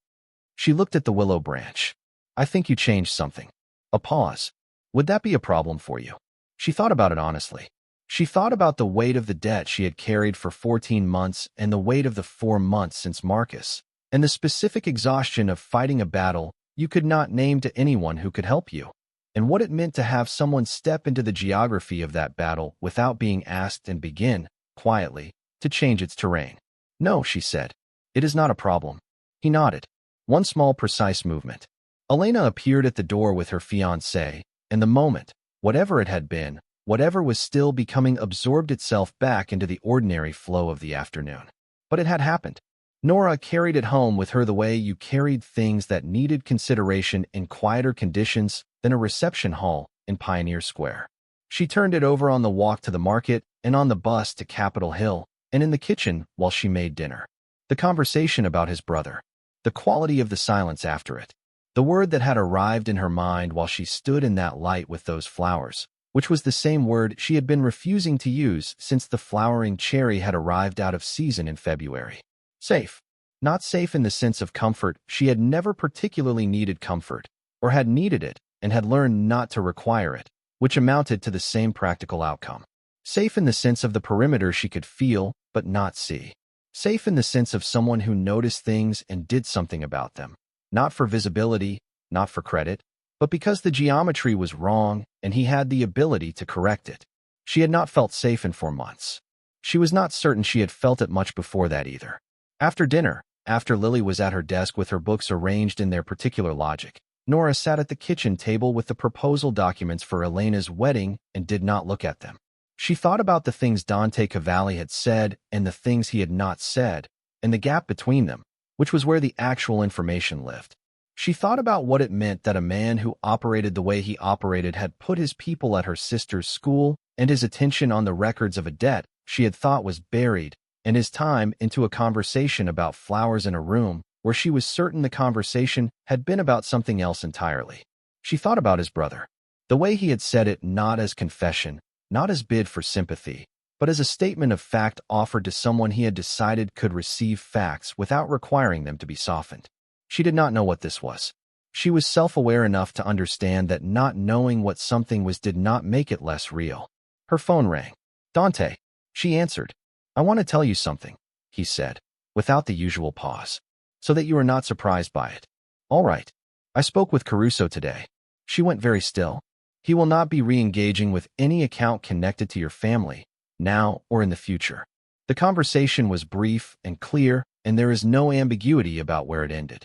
She looked at the willow branch. I think you changed something. A pause. Would that be a problem for you? She thought about it honestly. She thought about the weight of the debt she had carried for 14 months and the weight of the 4 months since Marcus, and the specific exhaustion of fighting a battle you could not name to anyone who could help you, and what it meant to have someone step into the geography of that battle without being asked and begin, quietly, to change its terrain. No, she said. It is not a problem. He nodded. One small precise movement. Elena appeared at the door with her fiancé, and the moment, whatever it had been, whatever was still becoming absorbed itself back into the ordinary flow of the afternoon. But it had happened. Nora carried it home with her the way you carried things that needed consideration in quieter conditions than a reception hall in Pioneer Square. She turned it over on the walk to the market and on the bus to Capitol Hill and in the kitchen while she made dinner. The conversation about his brother. The quality of the silence after it. The word that had arrived in her mind while she stood in that light with those flowers, which was the same word she had been refusing to use since the flowering cherry had arrived out of season in February. Safe. Not safe in the sense of comfort. She had never particularly needed comfort, or had needed it and had learned not to require it, which amounted to the same practical outcome. Safe in the sense of the perimeter she could feel but not see. Safe in the sense of someone who noticed things and did something about them. Not for visibility, not for credit, but because the geometry was wrong and he had the ability to correct it. She had not felt safe in 4 months. She was not certain she had felt it much before that either. After dinner, after Lily was at her desk with her books arranged in their particular logic, Nora sat at the kitchen table with the proposal documents for Elena's wedding and did not look at them. She thought about the things Dante Cavalli had said and the things he had not said, and the gap between them, which was where the actual information lived. She thought about what it meant that a man who operated the way he operated had put his people at her sister's school and his attention on the records of a debt she had thought was buried, and his time into a conversation about flowers in a room where she was certain the conversation had been about something else entirely. She thought about his brother, the way he had said it not as confession, not as bid for sympathy, but as a statement of fact offered to someone he had decided could receive facts without requiring them to be softened. She did not know what this was. She was self-aware enough to understand that not knowing what something was did not make it less real. Her phone rang. "Dante." She answered. "I want to tell you something," he said, without the usual pause, "so that you are not surprised by it." "All right. I spoke with Caruso today." She went very still. "He will not be re-engaging with any account connected to your family, now or in the future." The conversation was brief and clear, and there is no ambiguity about where it ended.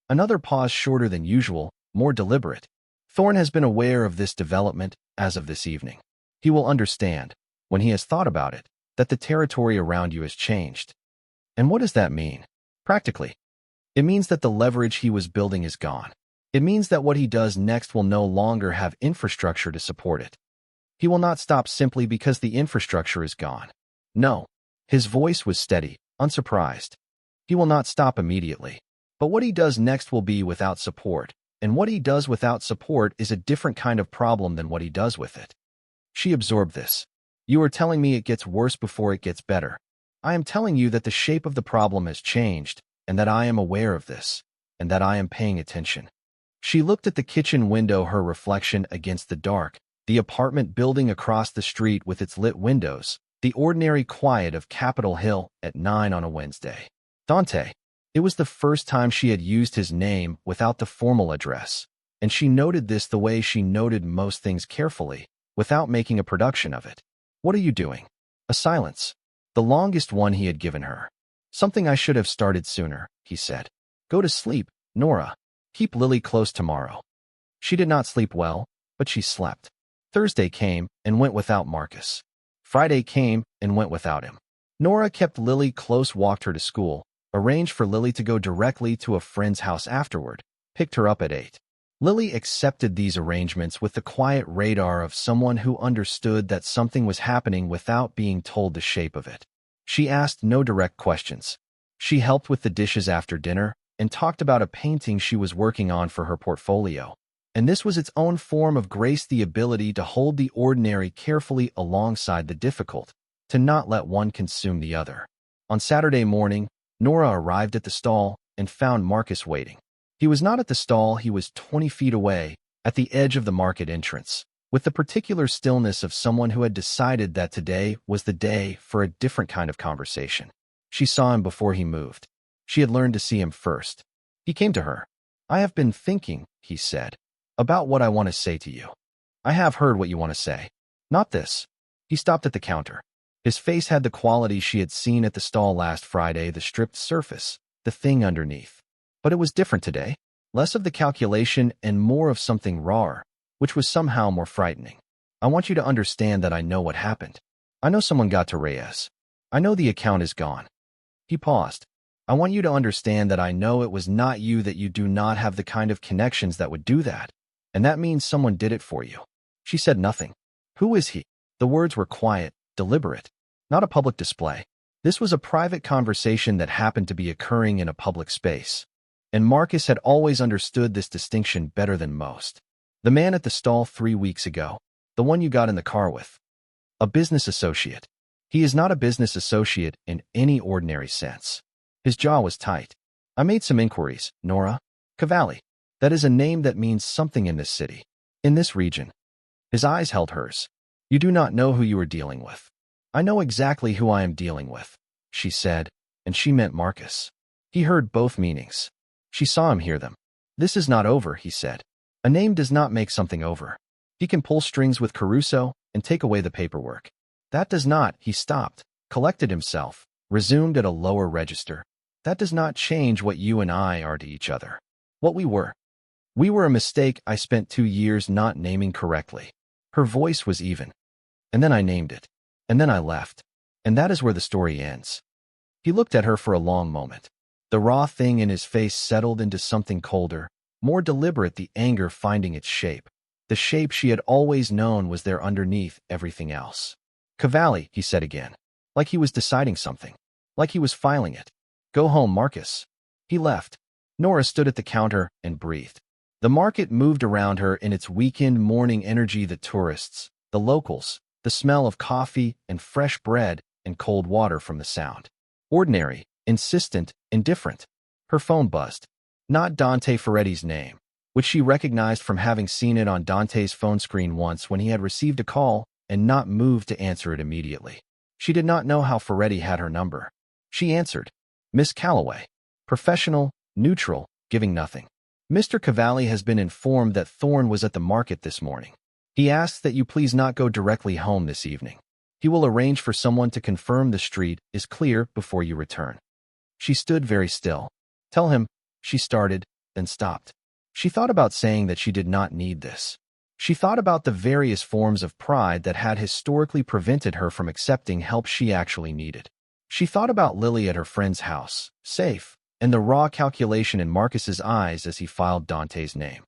Another pause shorter than usual, more deliberate. Thorne has been aware of this development as of this evening. He will understand, when he has thought about it, that the territory around you has changed. And what does that mean? Practically, it means that the leverage he was building is gone. It means that what he does next will no longer have infrastructure to support it. He will not stop simply because the infrastructure is gone. No. His voice was steady, unsurprised. He will not stop immediately. But what he does next will be without support, and what he does without support is a different kind of problem than what he does with it. She absorbed this. "You are telling me it gets worse before it gets better. I am telling you that the shape of the problem has changed, and that I am aware of this, and that I am paying attention." She looked at the kitchen window, her reflection against the dark, the apartment building across the street with its lit windows, the ordinary quiet of Capitol Hill at 9 on a Wednesday. Dante. It was the first time she had used his name without the formal address, and she noted this the way she noted most things, carefully, without making a production of it. "What are you doing?" A silence. The longest one he had given her. "Something I should have started sooner," he said. "Go to sleep, Nora. Keep Lily close tomorrow." She did not sleep well, but she slept. Thursday came and went without Marcus. Friday came and went without him. Nora kept Lily close, walked her to school, arranged for Lily to go directly to a friend's house afterward, picked her up at 8. Lily accepted these arrangements with the quiet radar of someone who understood that something was happening without being told the shape of it. She asked no direct questions. She helped with the dishes after dinner and talked about a painting she was working on for her portfolio. And this was its own form of grace, the ability to hold the ordinary carefully alongside the difficult, to not let one consume the other. On Saturday morning, Nora arrived at the stall and found Marcus waiting. He was not at the stall, he was 20 feet away, at the edge of the market entrance, with the particular stillness of someone who had decided that today was the day for a different kind of conversation. She saw him before he moved. She had learned to see him first. He came to her. "I have been thinking," he said, "about what I want to say to you." "I have heard what you want to say." "Not this." He stopped at the counter. His face had the quality she had seen at the stall last Friday, the stripped surface, the thing underneath. But it was different today, less of the calculation and more of something rawer, which was somehow more frightening. "I want you to understand that I know what happened. I know someone got to Reyes. I know the account is gone." He paused. "I want you to understand that I know it was not you, that you do not have the kind of connections that would do that, and that means someone did it for you." She said nothing. "Who is he?" The words were quiet, deliberate, not a public display. This was a private conversation that happened to be occurring in a public space. And Marcus had always understood this distinction better than most. "The man at the stall 3 weeks ago, the one you got in the car with. A business associate." "He is not a business associate in any ordinary sense." His jaw was tight. "I made some inquiries, Nora. Cavalli. That is a name that means something in this city, in this region." His eyes held hers. "You do not know who you are dealing with." "I know exactly who I am dealing with," she said, and she meant Marcus. He heard both meanings. She saw him hear them. "This is not over," he said. "A name does not make something over. He can pull strings with Caruso and take away the paperwork. That does not." He stopped, collected himself, resumed at a lower register. "That does not change what you and I are to each other. What we were. We were a mistake I spent 2 years not naming correctly." Her voice was even. "And then I named it. And then I left. And that is where the story ends." He looked at her for a long moment. The raw thing in his face settled into something colder, more deliberate, the anger finding its shape. The shape she had always known was there underneath everything else. Cavalli, he said again, like he was deciding something, like he was filing it. Go home, Marcus. He left. Nora stood at the counter and breathed. The market moved around her in its weekend morning energy, the tourists, the locals, the smell of coffee and fresh bread and cold water from the sound. Ordinary, insistent, indifferent. Her phone buzzed. Not Dante Ferretti's name, which she recognized from having seen it on Dante's phone screen once when he had received a call and not moved to answer it immediately. She did not know how Ferretti had her number. She answered. Miss Calloway. Professional, neutral, giving nothing. Mr. Cavalli has been informed that Thorne was at the market this morning. He asks that you please not go directly home this evening. He will arrange for someone to confirm the street is clear before you return. She stood very still. Tell him, she started, then stopped. She thought about saying that she did not need this. She thought about the various forms of pride that had historically prevented her from accepting help she actually needed. She thought about Lily at her friend's house, safe, and the raw calculation in Marcus's eyes as he filed Dante's name.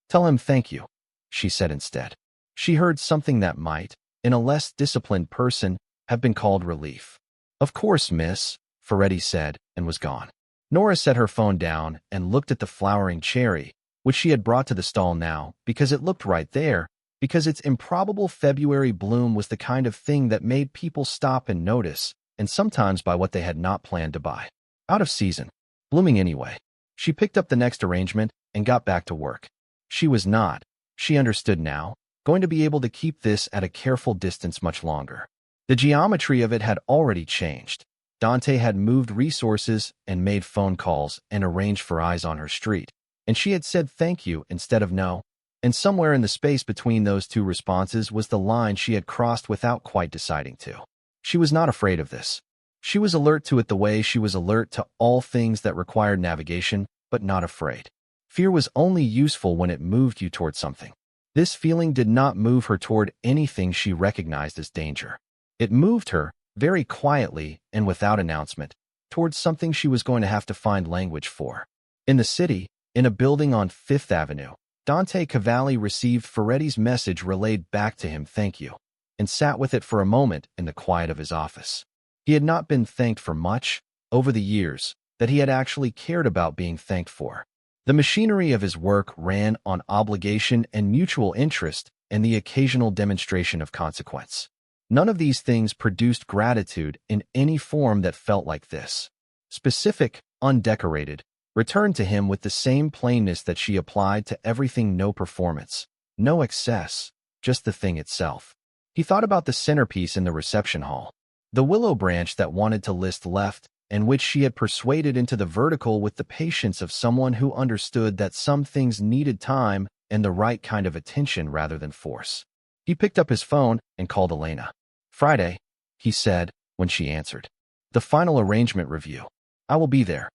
Tell him thank you, she said instead. She heard something that might, in a less disciplined person, have been called relief. Of course, miss, Ferretti said, and was gone. Nora set her phone down and looked at the flowering cherry, which she had brought to the stall now, because it looked right there, because its improbable February bloom was the kind of thing that made people stop and notice, and sometimes buy what they had not planned to buy. Out of season. Blooming anyway. She picked up the next arrangement and got back to work. She was not, she understood now, going to be able to keep this at a careful distance much longer. The geometry of it had already changed. Dante had moved resources and made phone calls and arranged for eyes on her street. And she had said thank you instead of no. And somewhere in the space between those two responses was the line she had crossed without quite deciding to. She was not afraid of this. She was alert to it the way she was alert to all things that required navigation, but not afraid. Fear was only useful when it moved you toward something. This feeling did not move her toward anything she recognized as danger. It moved her, very quietly and without announcement, towards something she was going to have to find language for. In the city, in a building on Fifth Avenue, Dante Cavalli received Ferretti's message relayed back to him thank you, and sat with it for a moment in the quiet of his office. He had not been thanked for much, over the years, that he had actually cared about being thanked for. The machinery of his work ran on obligation and mutual interest and the occasional demonstration of consequence. None of these things produced gratitude in any form that felt like this. Specific, undecorated, returned to him with the same plainness that she applied to everything. No performance, no excess, just the thing itself. He thought about the centerpiece in the reception hall, the willow branch that wanted to list left, and which she had persuaded into the vertical with the patience of someone who understood that some things needed time and the right kind of attention rather than force. He picked up his phone and called Elena. Friday, he said, when she answered. The final arrangement review. I will be there.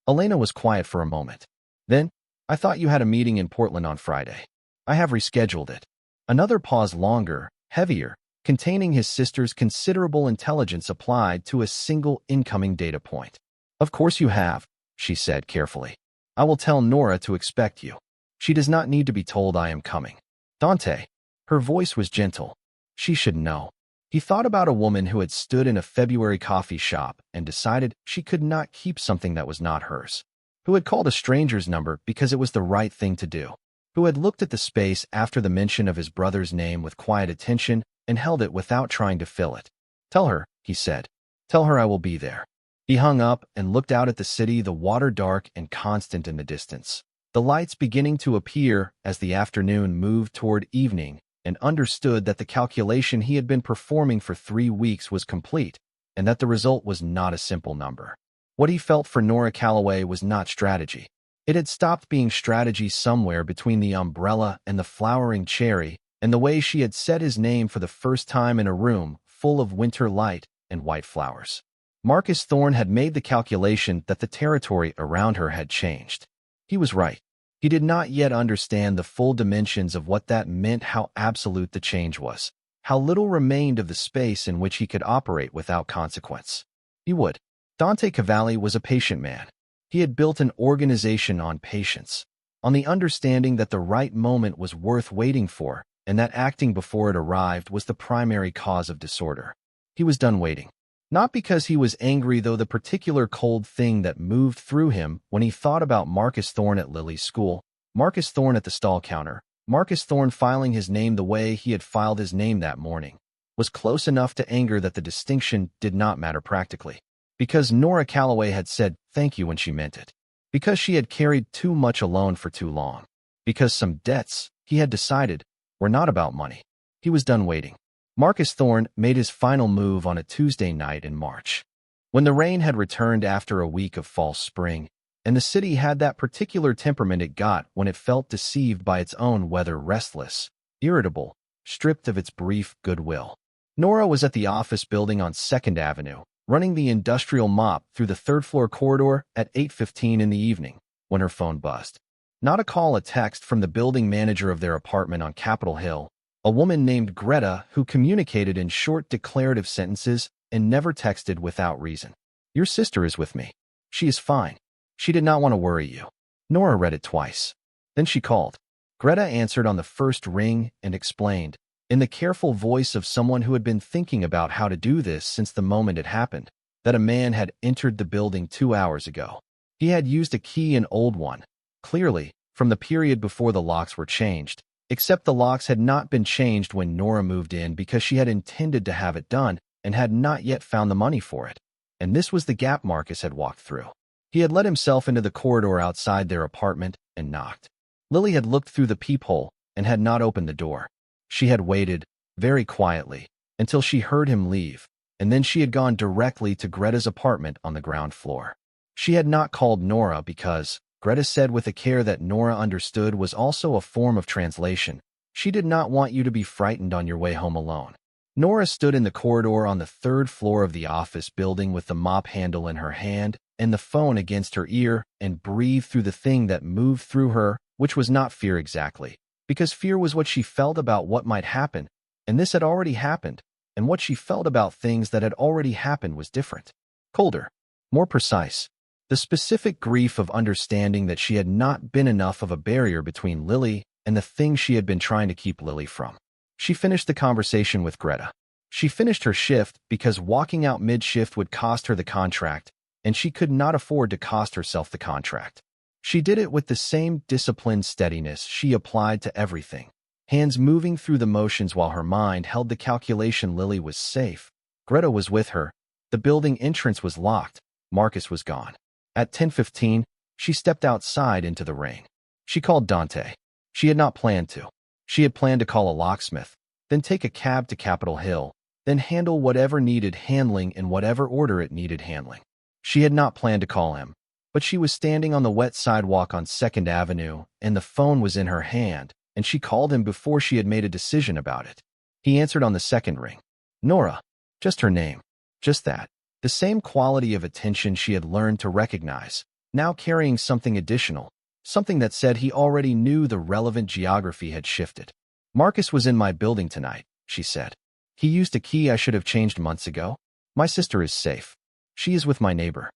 Elena was quiet for a moment. Then, I thought you had a meeting in Portland on Friday. I have rescheduled it. Another pause, longer, heavier, containing his sister's considerable intelligence applied to a single incoming data point. Of course you have, she said carefully. I will tell Nora to expect you. She does not need to be told I am coming. Dante. Her voice was gentle. She should know. He thought about a woman who had stood in a February coffee shop and decided she could not keep something that was not hers. Who had called a stranger's number because it was the right thing to do. Who had looked at the space after the mention of his brother's name with quiet attention and held it without trying to fill it. Tell her, he said. Tell her I will be there. He hung up and looked out at the city, the water dark and constant in the distance, the lights beginning to appear as the afternoon moved toward evening, and understood that the calculation he had been performing for 3 weeks was complete, and that the result was not a simple number. What he felt for Nora Calloway was not strategy. It had stopped being strategy somewhere between the umbrella and the flowering cherry, and the way she had said his name for the first time in a room full of winter light and white flowers. Marcus Thorne had made the calculation that the territory around her had changed. He was right. He did not yet understand the full dimensions of what that meant, how absolute the change was, how little remained of the space in which he could operate without consequence. He would. Dante Cavalli was a patient man. He had built an organization on patience. on the understanding that the right moment was worth waiting for, and that acting before it arrived was the primary cause of disorder. He was done waiting. Not because he was angry, though the particular cold thing that moved through him when he thought about Marcus Thorne at Lily's school, Marcus Thorne at the stall counter, Marcus Thorne filing his name the way he had filed his name that morning, was close enough to anger that the distinction did not matter practically. Because Nora Calloway had said thank you when she meant it. Because she had carried too much alone for too long. Because some debts, he had decided, were not about money. He was done waiting. Marcus Thorne made his final move on a Tuesday night in March. When the rain had returned after a week of false spring, and the city had that particular temperament it got when it felt deceived by its own weather, restless, irritable, stripped of its brief goodwill. Nora was at the office building on 2nd Avenue, running the industrial mop through the third-floor corridor at 8:15 in the evening, when her phone buzzed. Not a call, a text from the building manager of their apartment on Capitol Hill, a woman named Greta who communicated in short declarative sentences and never texted without reason. Your sister is with me. She is fine. She did not want to worry you. Nora read it twice. Then she called. Greta answered on the first ring and explained, in the careful voice of someone who had been thinking about how to do this since the moment it happened, that a man had entered the building 2 hours ago. He had used a key, an old one, clearly, from the period before the locks were changed, except the locks had not been changed when Nora moved in because she had intended to have it done and had not yet found the money for it. And this was the gap Marcus had walked through. He had let himself into the corridor outside their apartment and knocked. Lily had looked through the peephole and had not opened the door. She had waited, very quietly, until she heard him leave, and then she had gone directly to Greta's apartment on the ground floor. She had not called Nora because, Greta said with a care that Nora understood was also a form of translation, she did not want you to be frightened on your way home alone. Nora stood in the corridor on the 3rd floor of the office building with the mop handle in her hand and the phone against her ear and breathed through the thing that moved through her, which was not fear exactly, because fear was what she felt about what might happen, and this had already happened, and what she felt about things that had already happened was different, colder, more precise. The specific grief of understanding that she had not been enough of a barrier between Lily and the thing she had been trying to keep Lily from. She finished the conversation with Greta. She finished her shift because walking out mid-shift would cost her the contract, and she could not afford to cost herself the contract. She did it with the same disciplined steadiness she applied to everything, hands moving through the motions while her mind held the calculation Lily was safe. Greta was with her. The building entrance was locked. Marcus was gone. At 10:15, she stepped outside into the rain. She called Dante. She had not planned to. She had planned to call a locksmith, then take a cab to Capitol Hill, then handle whatever needed handling in whatever order it needed handling. She had not planned to call him, but she was standing on the wet sidewalk on 2nd Avenue, and the phone was in her hand, and she called him before she had made a decision about it. He answered on the 2nd ring. Nora. Just her name. Just that. The same quality of attention she had learned to recognize, now carrying something additional, something that said he already knew the relevant geography had shifted. Marcus was in my building tonight, she said. He used a key I should have changed months ago. My sister is safe. She is with my neighbor.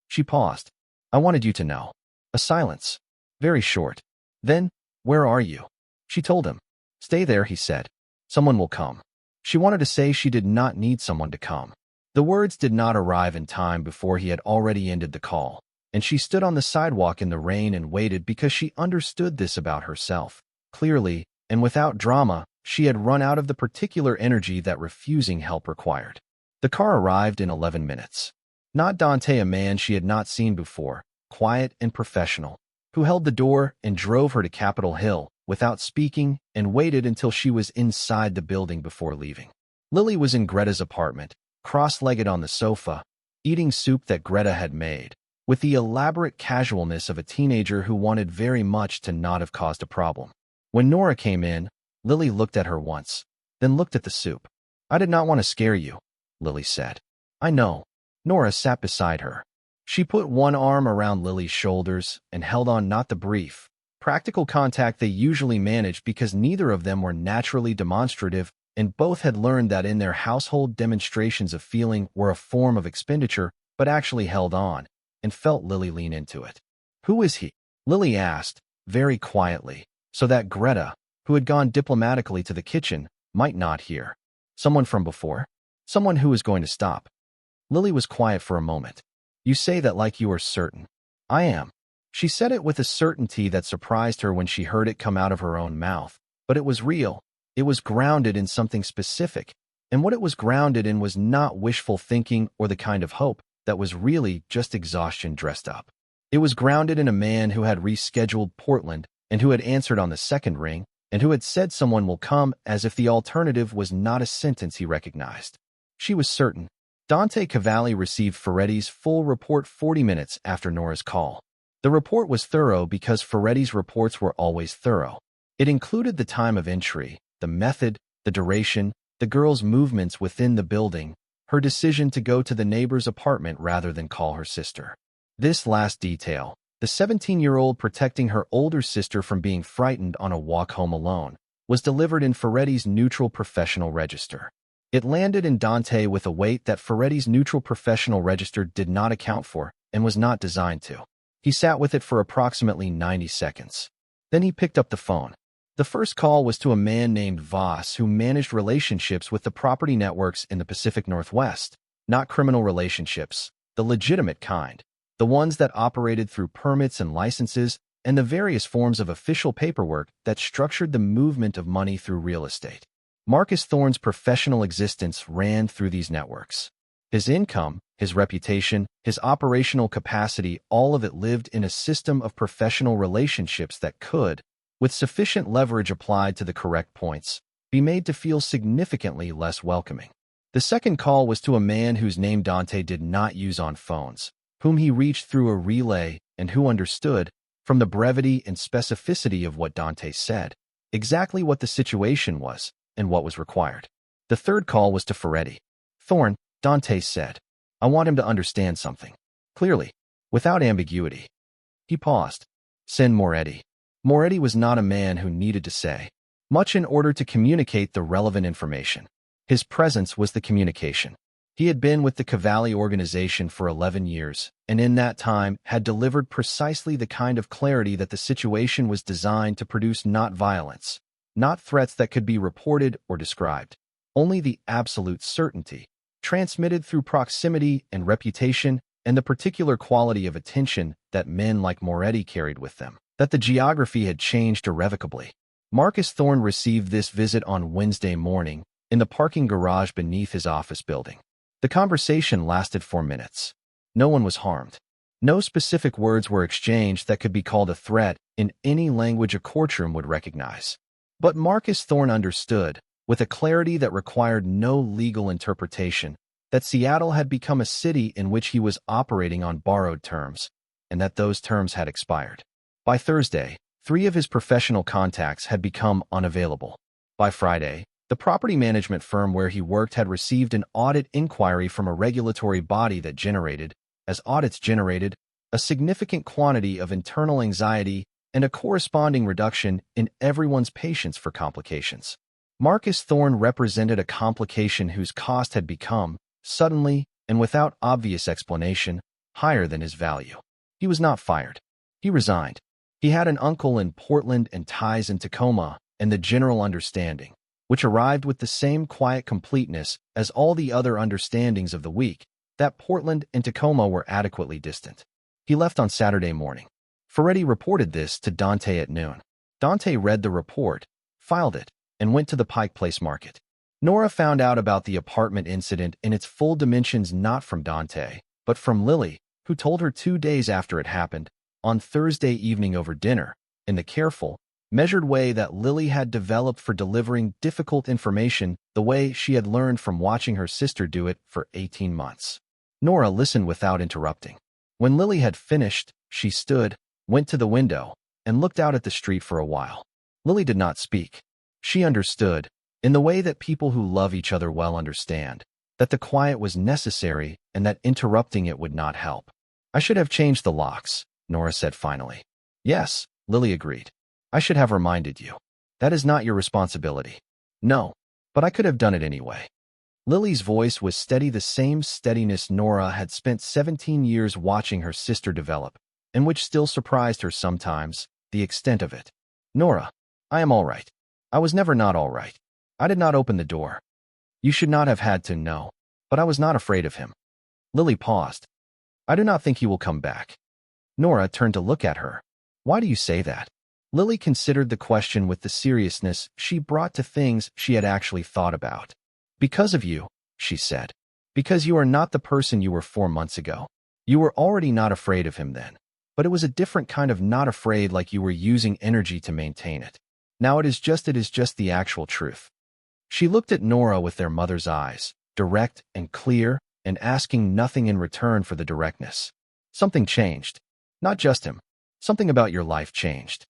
She paused. I wanted you to know. A silence. Very short. Then, where are you? She told him. Stay there, he said. Someone will come. She wanted to say she did not need someone to come. The words did not arrive in time before he had already ended the call, and she stood on the sidewalk in the rain and waited because she understood this about herself. Clearly, and without drama, she had run out of the particular energy that refusing help required. The car arrived in 11 minutes. Not Dante, a man she had not seen before, quiet and professional, who held the door and drove her to Capitol Hill without speaking and waited until she was inside the building before leaving. Lily was in Greta's apartment, cross-legged on the sofa, eating soup that Greta had made, with the elaborate casualness of a teenager who wanted very much to not have caused a problem. When Nora came in, Lily looked at her once, then looked at the soup. I did not want to scare you, Lily said. I know. Nora sat beside her. She put one arm around Lily's shoulders and held on not the brief, practical contact they usually managed because neither of them were naturally demonstrative, and both had learned that in their household demonstrations of feeling were a form of expenditure, but actually held on, and felt Lily lean into it. Who is he? Lily asked, very quietly, so that Greta, who had gone diplomatically to the kitchen, might not hear. Someone from before? Someone who was going to stop. Lily was quiet for a moment. You say that like you are certain. I am. She said it with a certainty that surprised her when she heard it come out of her own mouth. But it was real. It was grounded in something specific. And what it was grounded in was not wishful thinking or the kind of hope that was really just exhaustion dressed up. It was grounded in a man who had rescheduled Portland and who had answered on the second ring and who had said someone will come as if the alternative was not a sentence he recognized. She was certain. Dante Cavalli received Ferretti's full report 40 minutes after Nora's call. The report was thorough because Ferretti's reports were always thorough. It included the time of entry, the method, the duration, the girl's movements within the building, her decision to go to the neighbor's apartment rather than call her sister. This last detail, the 17-year-old protecting her older sister from being frightened on a walk home alone, was delivered in Ferretti's neutral professional register. It landed in Dante with a weight that Ferretti's neutral professional register did not account for and was not designed to. He sat with it for approximately 90 seconds. Then he picked up the phone. The first call was to a man named Voss who managed relationships with the property networks in the Pacific Northwest, not criminal relationships, the legitimate kind, the ones that operated through permits and licenses and the various forms of official paperwork that structured the movement of money through real estate. Marcus Thorne's professional existence ran through these networks. His income, his reputation, his operational capacity, all of it lived in a system of professional relationships that could, with sufficient leverage applied to the correct points, be made to feel significantly less welcoming. The second call was to a man whose name Dante did not use on phones, whom he reached through a relay and who understood, from the brevity and specificity of what Dante said, exactly what the situation was and what was required. The third call was to Ferretti. Thorne, Dante said, I want him to understand something. Clearly, without ambiguity. He paused. Send Moretti. Moretti was not a man who needed to say much in order to communicate the relevant information. His presence was the communication. He had been with the Cavalli organization for 11 years, and in that time had delivered precisely the kind of clarity that the situation was designed to produce, not violence, not threats that could be reported or described, only the absolute certainty, transmitted through proximity and reputation and the particular quality of attention that men like Moretti carried with them, that the geography had changed irrevocably. Marcus Thorne received this visit on Wednesday morning in the parking garage beneath his office building. The conversation lasted 4 minutes. No one was harmed. No specific words were exchanged that could be called a threat in any language a courtroom would recognize. But Marcus Thorne understood, with a clarity that required no legal interpretation, that Seattle had become a city in which he was operating on borrowed terms, and that those terms had expired. By Thursday, 3 of his professional contacts had become unavailable. By Friday, the property management firm where he worked had received an audit inquiry from a regulatory body that generated, as audits generated, a significant quantity of internal anxiety and a corresponding reduction in everyone's patience for complications. Marcus Thorne represented a complication whose cost had become, suddenly and without obvious explanation, higher than his value. He was not fired. He resigned. He had an uncle in Portland and ties in Tacoma, and the general understanding, which arrived with the same quiet completeness as all the other understandings of the week, that Portland and Tacoma were adequately distant. He left on Saturday morning. Ferretti reported this to Dante at noon. Dante read the report, filed it, and went to the Pike Place market. Nora found out about the apartment incident in its full dimensions not from Dante, but from Lily, who told her 2 days after it happened, on Thursday evening over dinner, in the careful, measured way that Lily had developed for delivering difficult information, the way she had learned from watching her sister do it for 18 months. Nora listened without interrupting. When Lily had finished, she stood, went to the window, and looked out at the street for a while. Lily did not speak. She understood, in the way that people who love each other well understand, that the quiet was necessary and that interrupting it would not help. I should have changed the locks, Nora said finally. Yes, Lily agreed. I should have reminded you. That is not your responsibility. No, but I could have done it anyway. Lily's voice was steady, the same steadiness Nora had spent 17 years watching her sister develop, and which still surprised her sometimes, the extent of it. Nora, I am all right. I was never not all right. I did not open the door. You should not have had to know, but I was not afraid of him. Lily paused. I do not think he will come back. Nora turned to look at her. Why do you say that? Lily considered the question with the seriousness she brought to things she had actually thought about. Because of you, she said. Because you are not the person you were 4 months ago. You were already not afraid of him then. But it was a different kind of not afraid, like you were using energy to maintain it. Now it is just the actual truth. She looked at Nora with their mother's eyes, direct and clear, and asking nothing in return for the directness. Something changed. Not just him. Something about your life changed.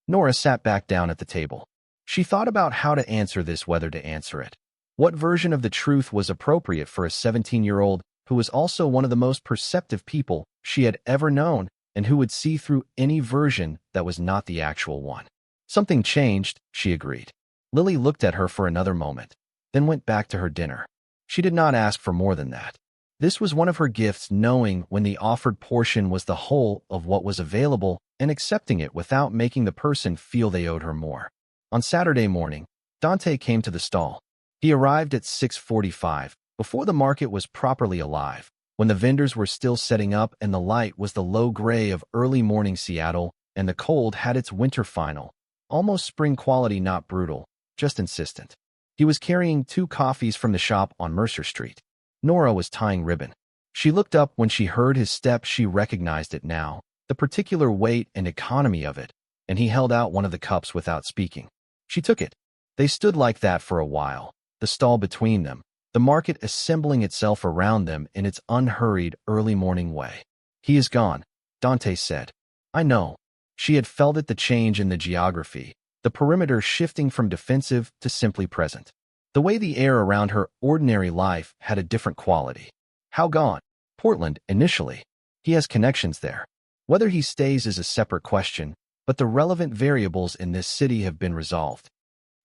Nora sat back down at the table. She thought about how to answer this, whether to answer it. What version of the truth was appropriate for a 17-year-old who was also one of the most perceptive people she had ever known and who would see through any version that was not the actual one. Something changed, she agreed. Lily looked at her for another moment, then went back to her dinner. She did not ask for more than that. This was one of her gifts, knowing when the offered portion was the whole of what was available and accepting it without making the person feel they owed her more. On Saturday morning, Dante came to the stall. He arrived at 6:45, before the market was properly alive, when the vendors were still setting up and the light was the low gray of early morning Seattle and the cold had its winter final, almost spring quality, not brutal, just insistent. He was carrying 2 coffees from the shop on Mercer Street. Nora was tying ribbon. She looked up when she heard his step. She recognized it now, the particular weight and economy of it, and he held out one of the cups without speaking. She took it. They stood like that for a while, the stall between them, the market assembling itself around them in its unhurried, early morning way. He is gone, Dante said. I know. She had felt it, the change in the geography, the perimeter shifting from defensive to simply present. The way the air around her ordinary life had a different quality. How gone? Portland, initially. He has connections there. Whether he stays is a separate question, but the relevant variables in this city have been resolved.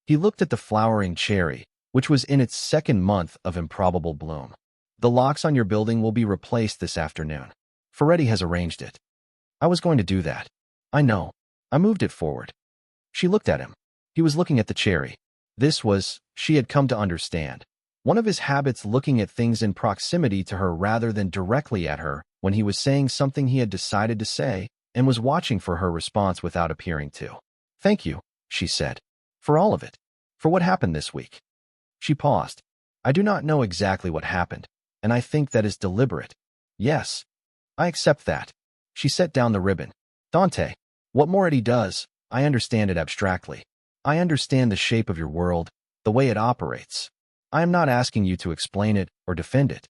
He looked at the flowering cherry, which was in its 2nd month of improbable bloom. The locks on your building will be replaced this afternoon. Ferretti has arranged it. I was going to do that. I know. I moved it forward. She looked at him. He was looking at the cherry. This was, she had come to understand, one of his habits, looking at things in proximity to her rather than directly at her when he was saying something he had decided to say, and was watching for her response without appearing to. Thank you, she said. For all of it. For what happened this week. She paused. I do not know exactly what happened, and I think that is deliberate. Yes. I accept that. She set down the ribbon. Dante, what Moretti does, I understand it abstractly. I understand the shape of your world, the way it operates. I am not asking you to explain it or defend it.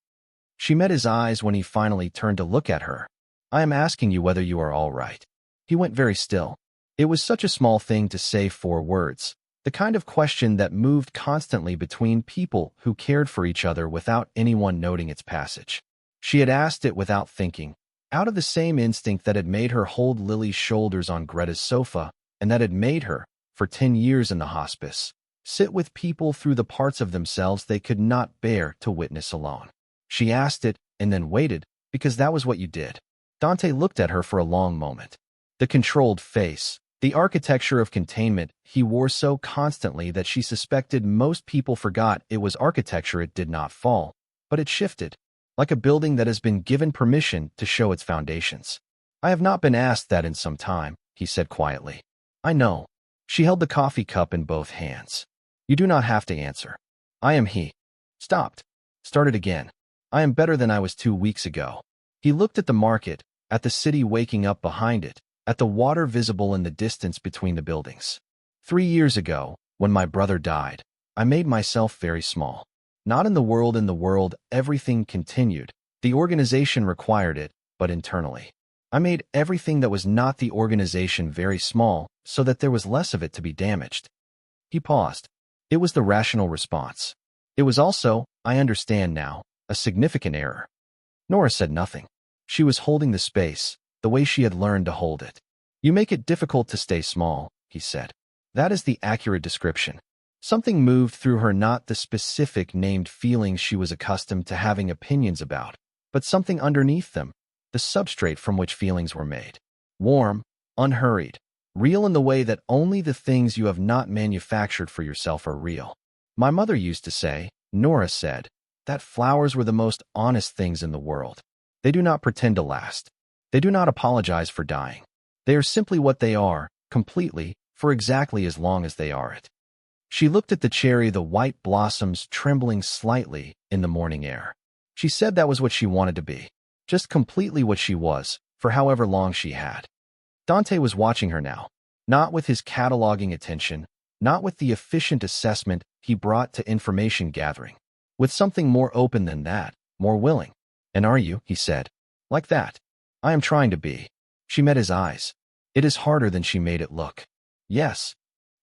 She met his eyes when he finally turned to look at her. I am asking you whether you are all right. He went very still. It was such a small thing to say 4 words, the kind of question that moved constantly between people who cared for each other without anyone noting its passage. She had asked it without thinking, out of the same instinct that had made her hold Lily's shoulders on Greta's sofa, and that had made her, for 10 years in the hospice, sit with people through the parts of themselves they could not bear to witness alone. She asked it, and then waited, because that was what you did. Dante looked at her for a long moment. The controlled face, the architecture of containment he wore so constantly that she suspected most people forgot it was architecture. It did not fall, but it shifted, like a building that has been given permission to show its foundations. I have not been asked that in some time, he said quietly. I know. She held the coffee cup in both hands. You do not have to answer. I am he. Stopped. Started again. I am better than I was 2 weeks ago. He looked at the market, at the city waking up behind it, at the water visible in the distance between the buildings. 3 years ago, when my brother died, I made myself very small. Not in the world, everything continued. The organization required it, but internally. I made everything that was not the organization very small, so that there was less of it to be damaged. He paused. It was the rational response. It was also, I understand now, a significant error. Nora said nothing. She was holding the space, the way she had learned to hold it. You make it difficult to stay small, he said. That is the accurate description. Something moved through her, not the specific named feelings she was accustomed to having opinions about, but something underneath them, the substrate from which feelings were made. Warm, unhurried, Real in the way that only the things you have not manufactured for yourself are real. My mother used to say, Nora said, that flowers were the most honest things in the world. They do not pretend to last. They do not apologize for dying. They are simply what they are, completely, for exactly as long as they are it. She looked at the cherry, the white blossoms trembling slightly in the morning air. She said that was what she wanted to be, just completely what she was, for however long she had. Dante was watching her now, not with his cataloging attention, not with the efficient assessment he brought to information gathering, with something more open than that, more willing. And are you, he said, like that? I am trying to be. She met his eyes. It is harder than she made it look. Yes.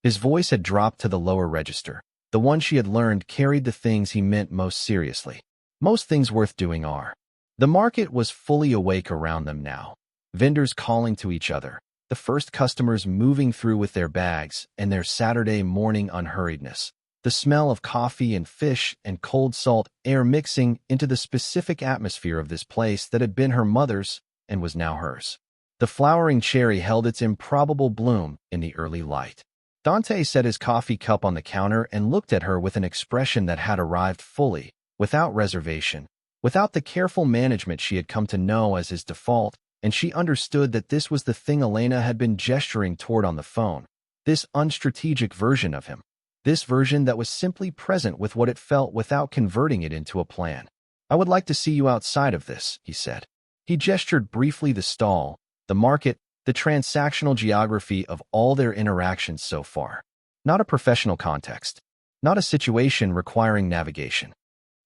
His voice had dropped to the lower register. The one she had learned carried the things he meant most seriously. Most things worth doing are. The market was fully awake around them now. Vendors calling to each other, the first customers moving through with their bags and their Saturday morning unhurriedness, the smell of coffee and fish and cold salt air mixing into the specific atmosphere of this place that had been her mother's and was now hers. The flowering cherry held its improbable bloom in the early light. Dante set his coffee cup on the counter and looked at her with an expression that had arrived fully, without reservation, without the careful management she had come to know as his default, and she understood that this was the thing Elena had been gesturing toward on the phone, this unstrategic version of him, this version that was simply present with what it felt without converting it into a plan. I would like to see you outside of this, he said. He gestured briefly the stall, the market, the transactional geography of all their interactions so far. Not a professional context. Not a situation requiring navigation.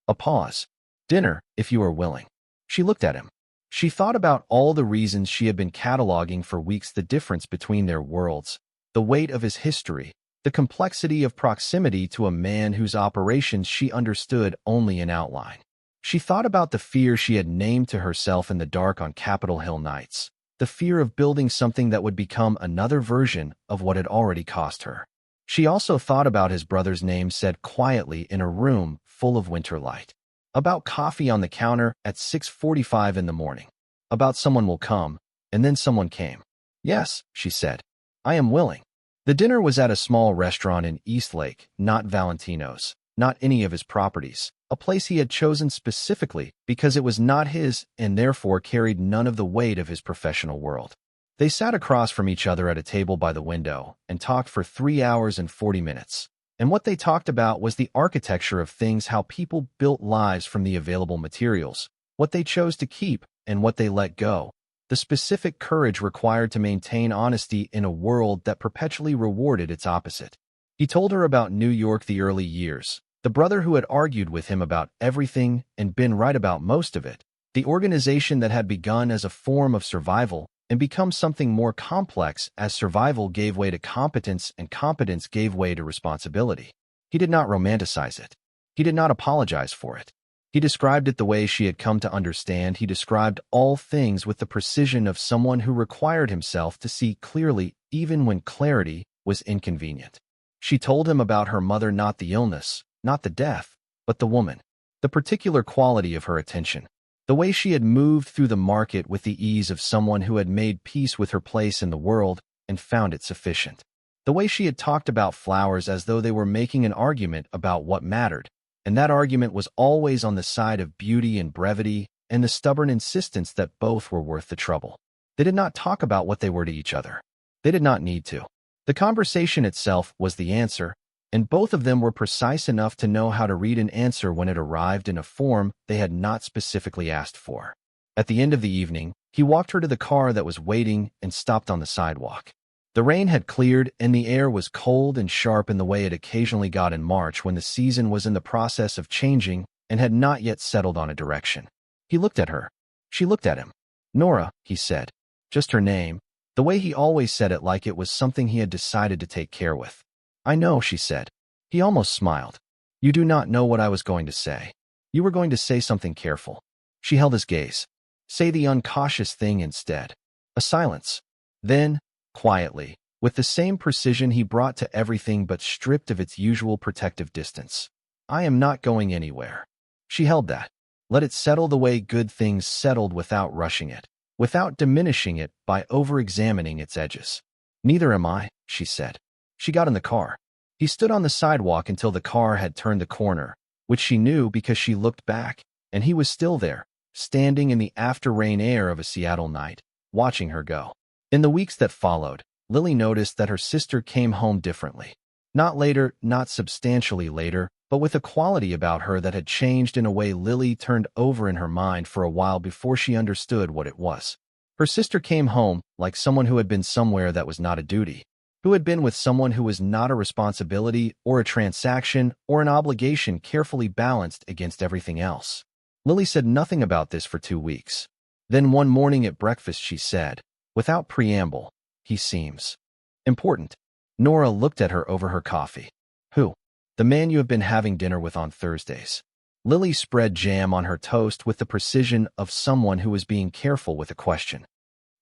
A pause. Dinner, if you are willing. She looked at him. She thought about all the reasons she had been cataloging for weeks, the difference between their worlds, the weight of his history, the complexity of proximity to a man whose operations she understood only in outline. She thought about the fear she had named to herself in the dark on Capitol Hill nights, the fear of building something that would become another version of what had already cost her. She also thought about his brother's name said quietly in a room full of winter light. About coffee on the counter at 6:45 in the morning. About someone will come, and then someone came. Yes, she said. I am willing. The dinner was at a small restaurant in Eastlake, not Valentino's, not any of his properties, a place he had chosen specifically because it was not his and therefore carried none of the weight of his professional world. They sat across from each other at a table by the window and talked for 3 hours and 40 minutes. And what they talked about was the architecture of things, how people built lives from the available materials, what they chose to keep and what they let go, the specific courage required to maintain honesty in a world that perpetually rewarded its opposite. He told her about New York, the early years, the brother who had argued with him about everything and been right about most of it, the organization that had begun as a form of survival and become something more complex as survival gave way to competence and competence gave way to responsibility. He did not romanticize it. He did not apologize for it. He described it the way she had come to understand. He described all things with the precision of someone who required himself to see clearly even when clarity was inconvenient. She told him about her mother, not the illness, not the death, but the woman, the particular quality of her attention. The way she had moved through the market with the ease of someone who had made peace with her place in the world and found it sufficient. The way she had talked about flowers as though they were making an argument about what mattered, and that argument was always on the side of beauty and brevity and the stubborn insistence that both were worth the trouble. They did not talk about what they were to each other. They did not need to. The conversation itself was the answer, and both of them were precise enough to know how to read an answer when it arrived in a form they had not specifically asked for. At the end of the evening, he walked her to the car that was waiting and stopped on the sidewalk. The rain had cleared and the air was cold and sharp in the way it occasionally got in March when the season was in the process of changing and had not yet settled on a direction. He looked at her. She looked at him. Nora, he said. Just her name, the way he always said it, like it was something he had decided to take care with. I know, she said. He almost smiled. You do not know what I was going to say. You were going to say something careful. She held his gaze. Say the uncautious thing instead. A silence. Then, quietly, with the same precision he brought to everything but stripped of its usual protective distance. I am not going anywhere. She held that. Let it settle the way good things settled without rushing it, without diminishing it by over-examining its edges. Neither am I, she said. She got in the car. He stood on the sidewalk until the car had turned the corner, which she knew because she looked back, and he was still there, standing in the after-rain air of a Seattle night, watching her go. In the weeks that followed, Lily noticed that her sister came home differently. Not later, not substantially later, but with a quality about her that had changed in a way Lily turned over in her mind for a while before she understood what it was. Her sister came home like someone who had been somewhere that was not a duty, who had been with someone who was not a responsibility or a transaction or an obligation carefully balanced against everything else. Lily said nothing about this for 2 weeks. Then one morning at breakfast she said, without preamble, "He seems important." Nora looked at her over her coffee. "Who?" "The man you have been having dinner with on Thursdays." Lily spread jam on her toast with the precision of someone who was being careful with a question.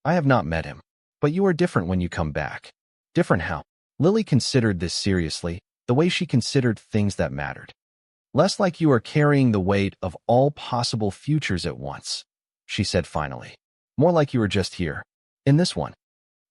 "I have not met him. But you are different when you come back." "Different how?" Lily considered this seriously, the way she considered things that mattered. "Less like you are carrying the weight of all possible futures at once," she said finally. "More like you are just here. In this one."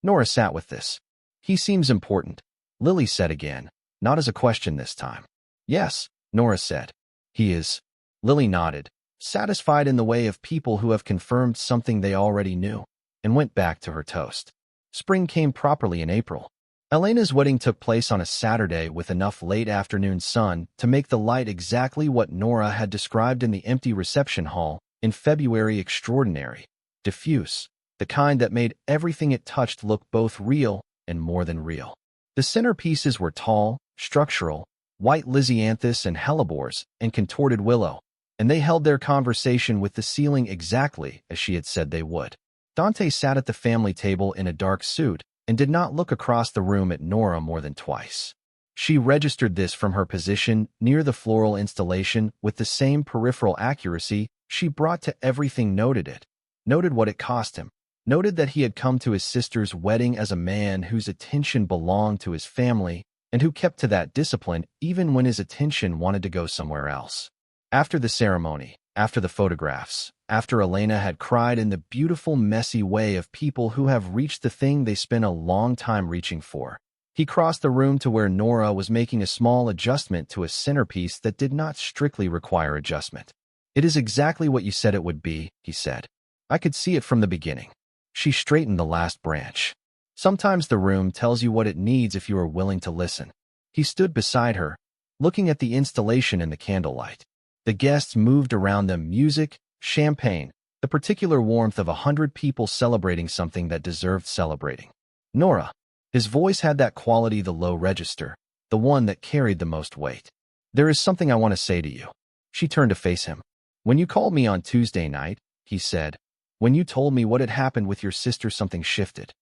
Nora sat with this. "He seems important," Lily said again, not as a question this time. "Yes," Nora said. "He is." Lily nodded, satisfied in the way of people who have confirmed something they already knew, and went back to her toast. Spring came properly in April. Elena's wedding took place on a Saturday with enough late afternoon sun to make the light exactly what Nora had described in the empty reception hall in February: extraordinary, diffuse, the kind that made everything it touched look both real and more than real. The centerpieces were tall, structural, white lisianthus and hellebores and contorted willow, and they held their conversation with the ceiling exactly as she had said they would. Dante sat at the family table in a dark suit and did not look across the room at Nora more than twice. She registered this from her position near the floral installation with the same peripheral accuracy she brought to everything. Noted it, noted what it cost him, noted that he had come to his sister's wedding as a man whose attention belonged to his family and who kept to that discipline even when his attention wanted to go somewhere else. After the ceremony, after the photographs, after Elena had cried in the beautiful, messy way of people who have reached the thing they spent a long time reaching for, he crossed the room to where Nora was making a small adjustment to a centerpiece that did not strictly require adjustment. "It is exactly what you said it would be," he said. "I could see it from the beginning." She straightened the last branch. "Sometimes the room tells you what it needs if you are willing to listen." He stood beside her, looking at the installation in the candlelight. The guests moved around them: music, champagne, the particular warmth of 100 people celebrating something that deserved celebrating. "Nora." His voice had that quality, the low register, the one that carried the most weight. "There is something I want to say to you." She turned to face him. "When you called me on Tuesday night," he said, "when you told me what had happened with your sister, something shifted."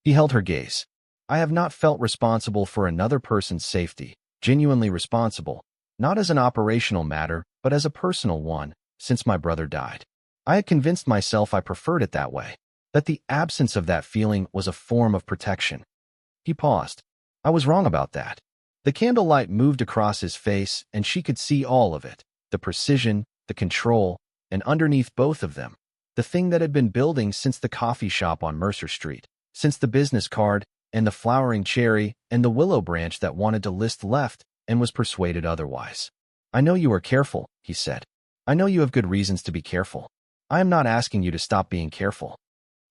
He held her gaze. "I have not felt responsible for another person's safety, genuinely responsible, not as an operational matter, but as a personal one, since my brother died. I had convinced myself I preferred it that way, that the absence of that feeling was a form of protection." He paused. "I was wrong about that." The candlelight moved across his face, and she could see all of it, the precision, the control, and underneath both of them, the thing that had been building since the coffee shop on Mercer Street, since the business card, and the flowering cherry, and the willow branch that wanted to list left and was persuaded otherwise. "I know you are careful," he said. "I know you have good reasons to be careful. I am not asking you to stop being careful."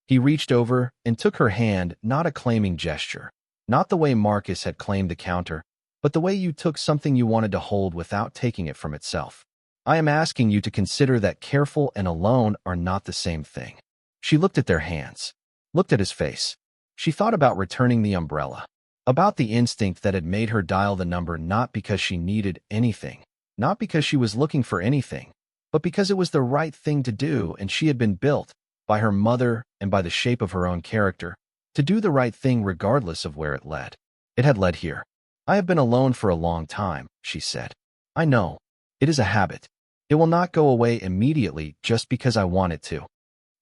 He reached over and took her hand, not a claiming gesture, not the way Marcus had claimed the counter, but the way you took something you wanted to hold without taking it from itself. "I am asking you to consider that careful and alone are not the same thing." She looked at their hands, looked at his face. She thought about returning the umbrella, about the instinct that had made her dial the number, not because she needed anything, not because she was looking for anything, but because it was the right thing to do, and she had been built, by her mother and by the shape of her own character, to do the right thing regardless of where it led. It had led here. "I have been alone for a long time," she said. "I know. It is a habit. It will not go away immediately just because I want it to.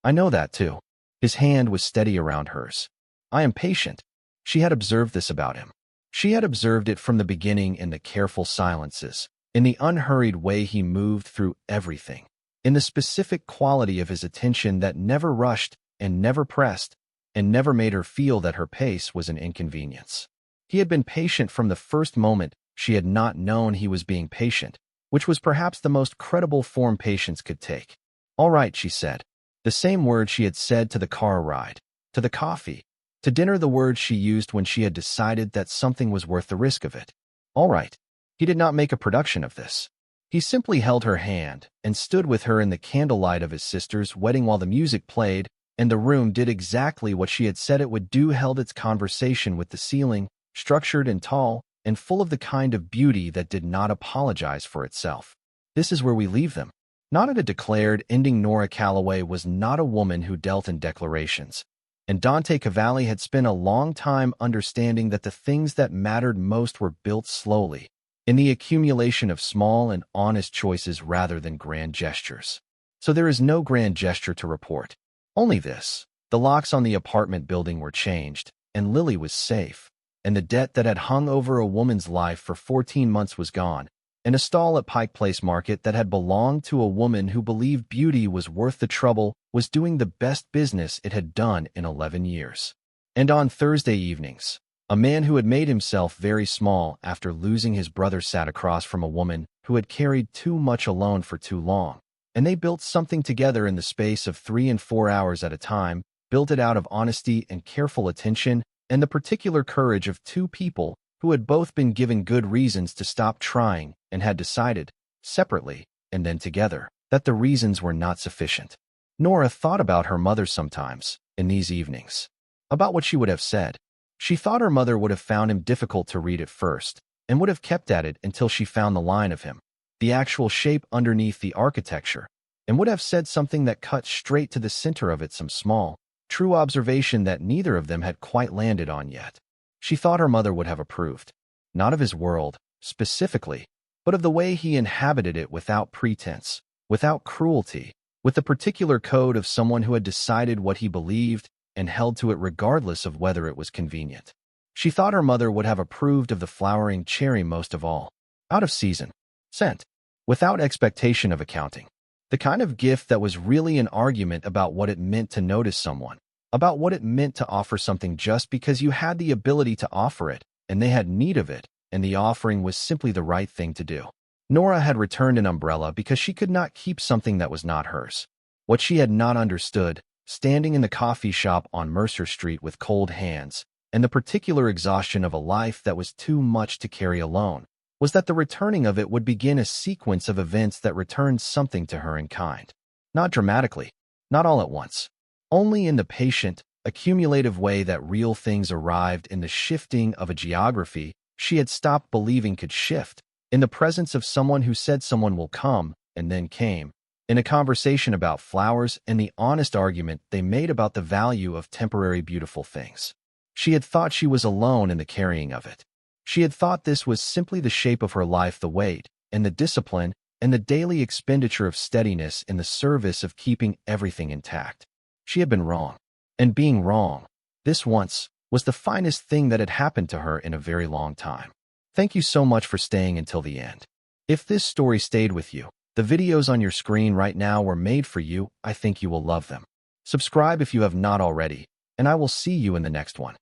I know that too." His hand was steady around hers. "I am patient." She had observed this about him. She had observed it from the beginning in the careful silences, in the unhurried way he moved through everything, in the specific quality of his attention that never rushed and never pressed, and never made her feel that her pace was an inconvenience. He had been patient from the first moment. She had not known he was being patient, which was perhaps the most credible form patience could take. "All right," she said. The same word she had said to the car ride, to the coffee, to dinner, the words she used when she had decided that something was worth the risk of it. All right. He did not make a production of this. He simply held her hand and stood with her in the candlelight of his sister's wedding while the music played, and the room did exactly what she had said it would do, held its conversation with the ceiling, structured and tall, and full of the kind of beauty that did not apologize for itself. This is where we leave them. Not at a declared ending. Nora Calloway was not a woman who dealt in declarations, and Dante Cavalli had spent a long time understanding that the things that mattered most were built slowly, in the accumulation of small and honest choices rather than grand gestures. So there is no grand gesture to report. Only this: the locks on the apartment building were changed, and Lily was safe, and the debt that had hung over a woman's life for 14 months was gone, and a stall at Pike Place Market that had belonged to a woman who believed beauty was worth the trouble was doing the best business it had done in 11 years. And on Thursday evenings, a man who had made himself very small after losing his brother sat across from a woman who had carried too much alone for too long, and they built something together in the space of 3 and 4 hours at a time, built it out of honesty and careful attention and the particular courage of two people who had both been given good reasons to stop trying and had decided, separately and then together, that the reasons were not sufficient. Nora thought about her mother sometimes, in these evenings, about what she would have said. She thought her mother would have found him difficult to read at first, and would have kept at it until she found the line of him, the actual shape underneath the architecture, and would have said something that cut straight to the center of it, some small, true observation that neither of them had quite landed on yet. She thought her mother would have approved, not of his world, specifically, but of the way he inhabited it without pretense, without cruelty, with the particular code of someone who had decided what he believed and held to it regardless of whether it was convenient. She thought her mother would have approved of the flowering cherry most of all, out of season, sent, without expectation of accounting. The kind of gift that was really an argument about what it meant to notice someone, about what it meant to offer something just because you had the ability to offer it, and they had need of it, and the offering was simply the right thing to do. Nora had returned an umbrella because she could not keep something that was not hers. What she had not understood, standing in the coffee shop on Mercer Street with cold hands, and the particular exhaustion of a life that was too much to carry alone, was that the returning of it would begin a sequence of events that returned something to her in kind. Not dramatically, not all at once, only in the patient, accumulative way that real things arrived in the shifting of a geography she had stopped believing could shift, in the presence of someone who said someone will come, and then came, in a conversation about flowers and the honest argument they made about the value of temporary beautiful things. She had thought she was alone in the carrying of it. She had thought this was simply the shape of her life, the weight, and the discipline, and the daily expenditure of steadiness in the service of keeping everything intact. She had been wrong. And being wrong, this once, was the finest thing that had happened to her in a very long time. Thank you so much for staying until the end. If this story stayed with you, the videos on your screen right now were made for you. I think you will love them. Subscribe if you have not already, and I will see you in the next one.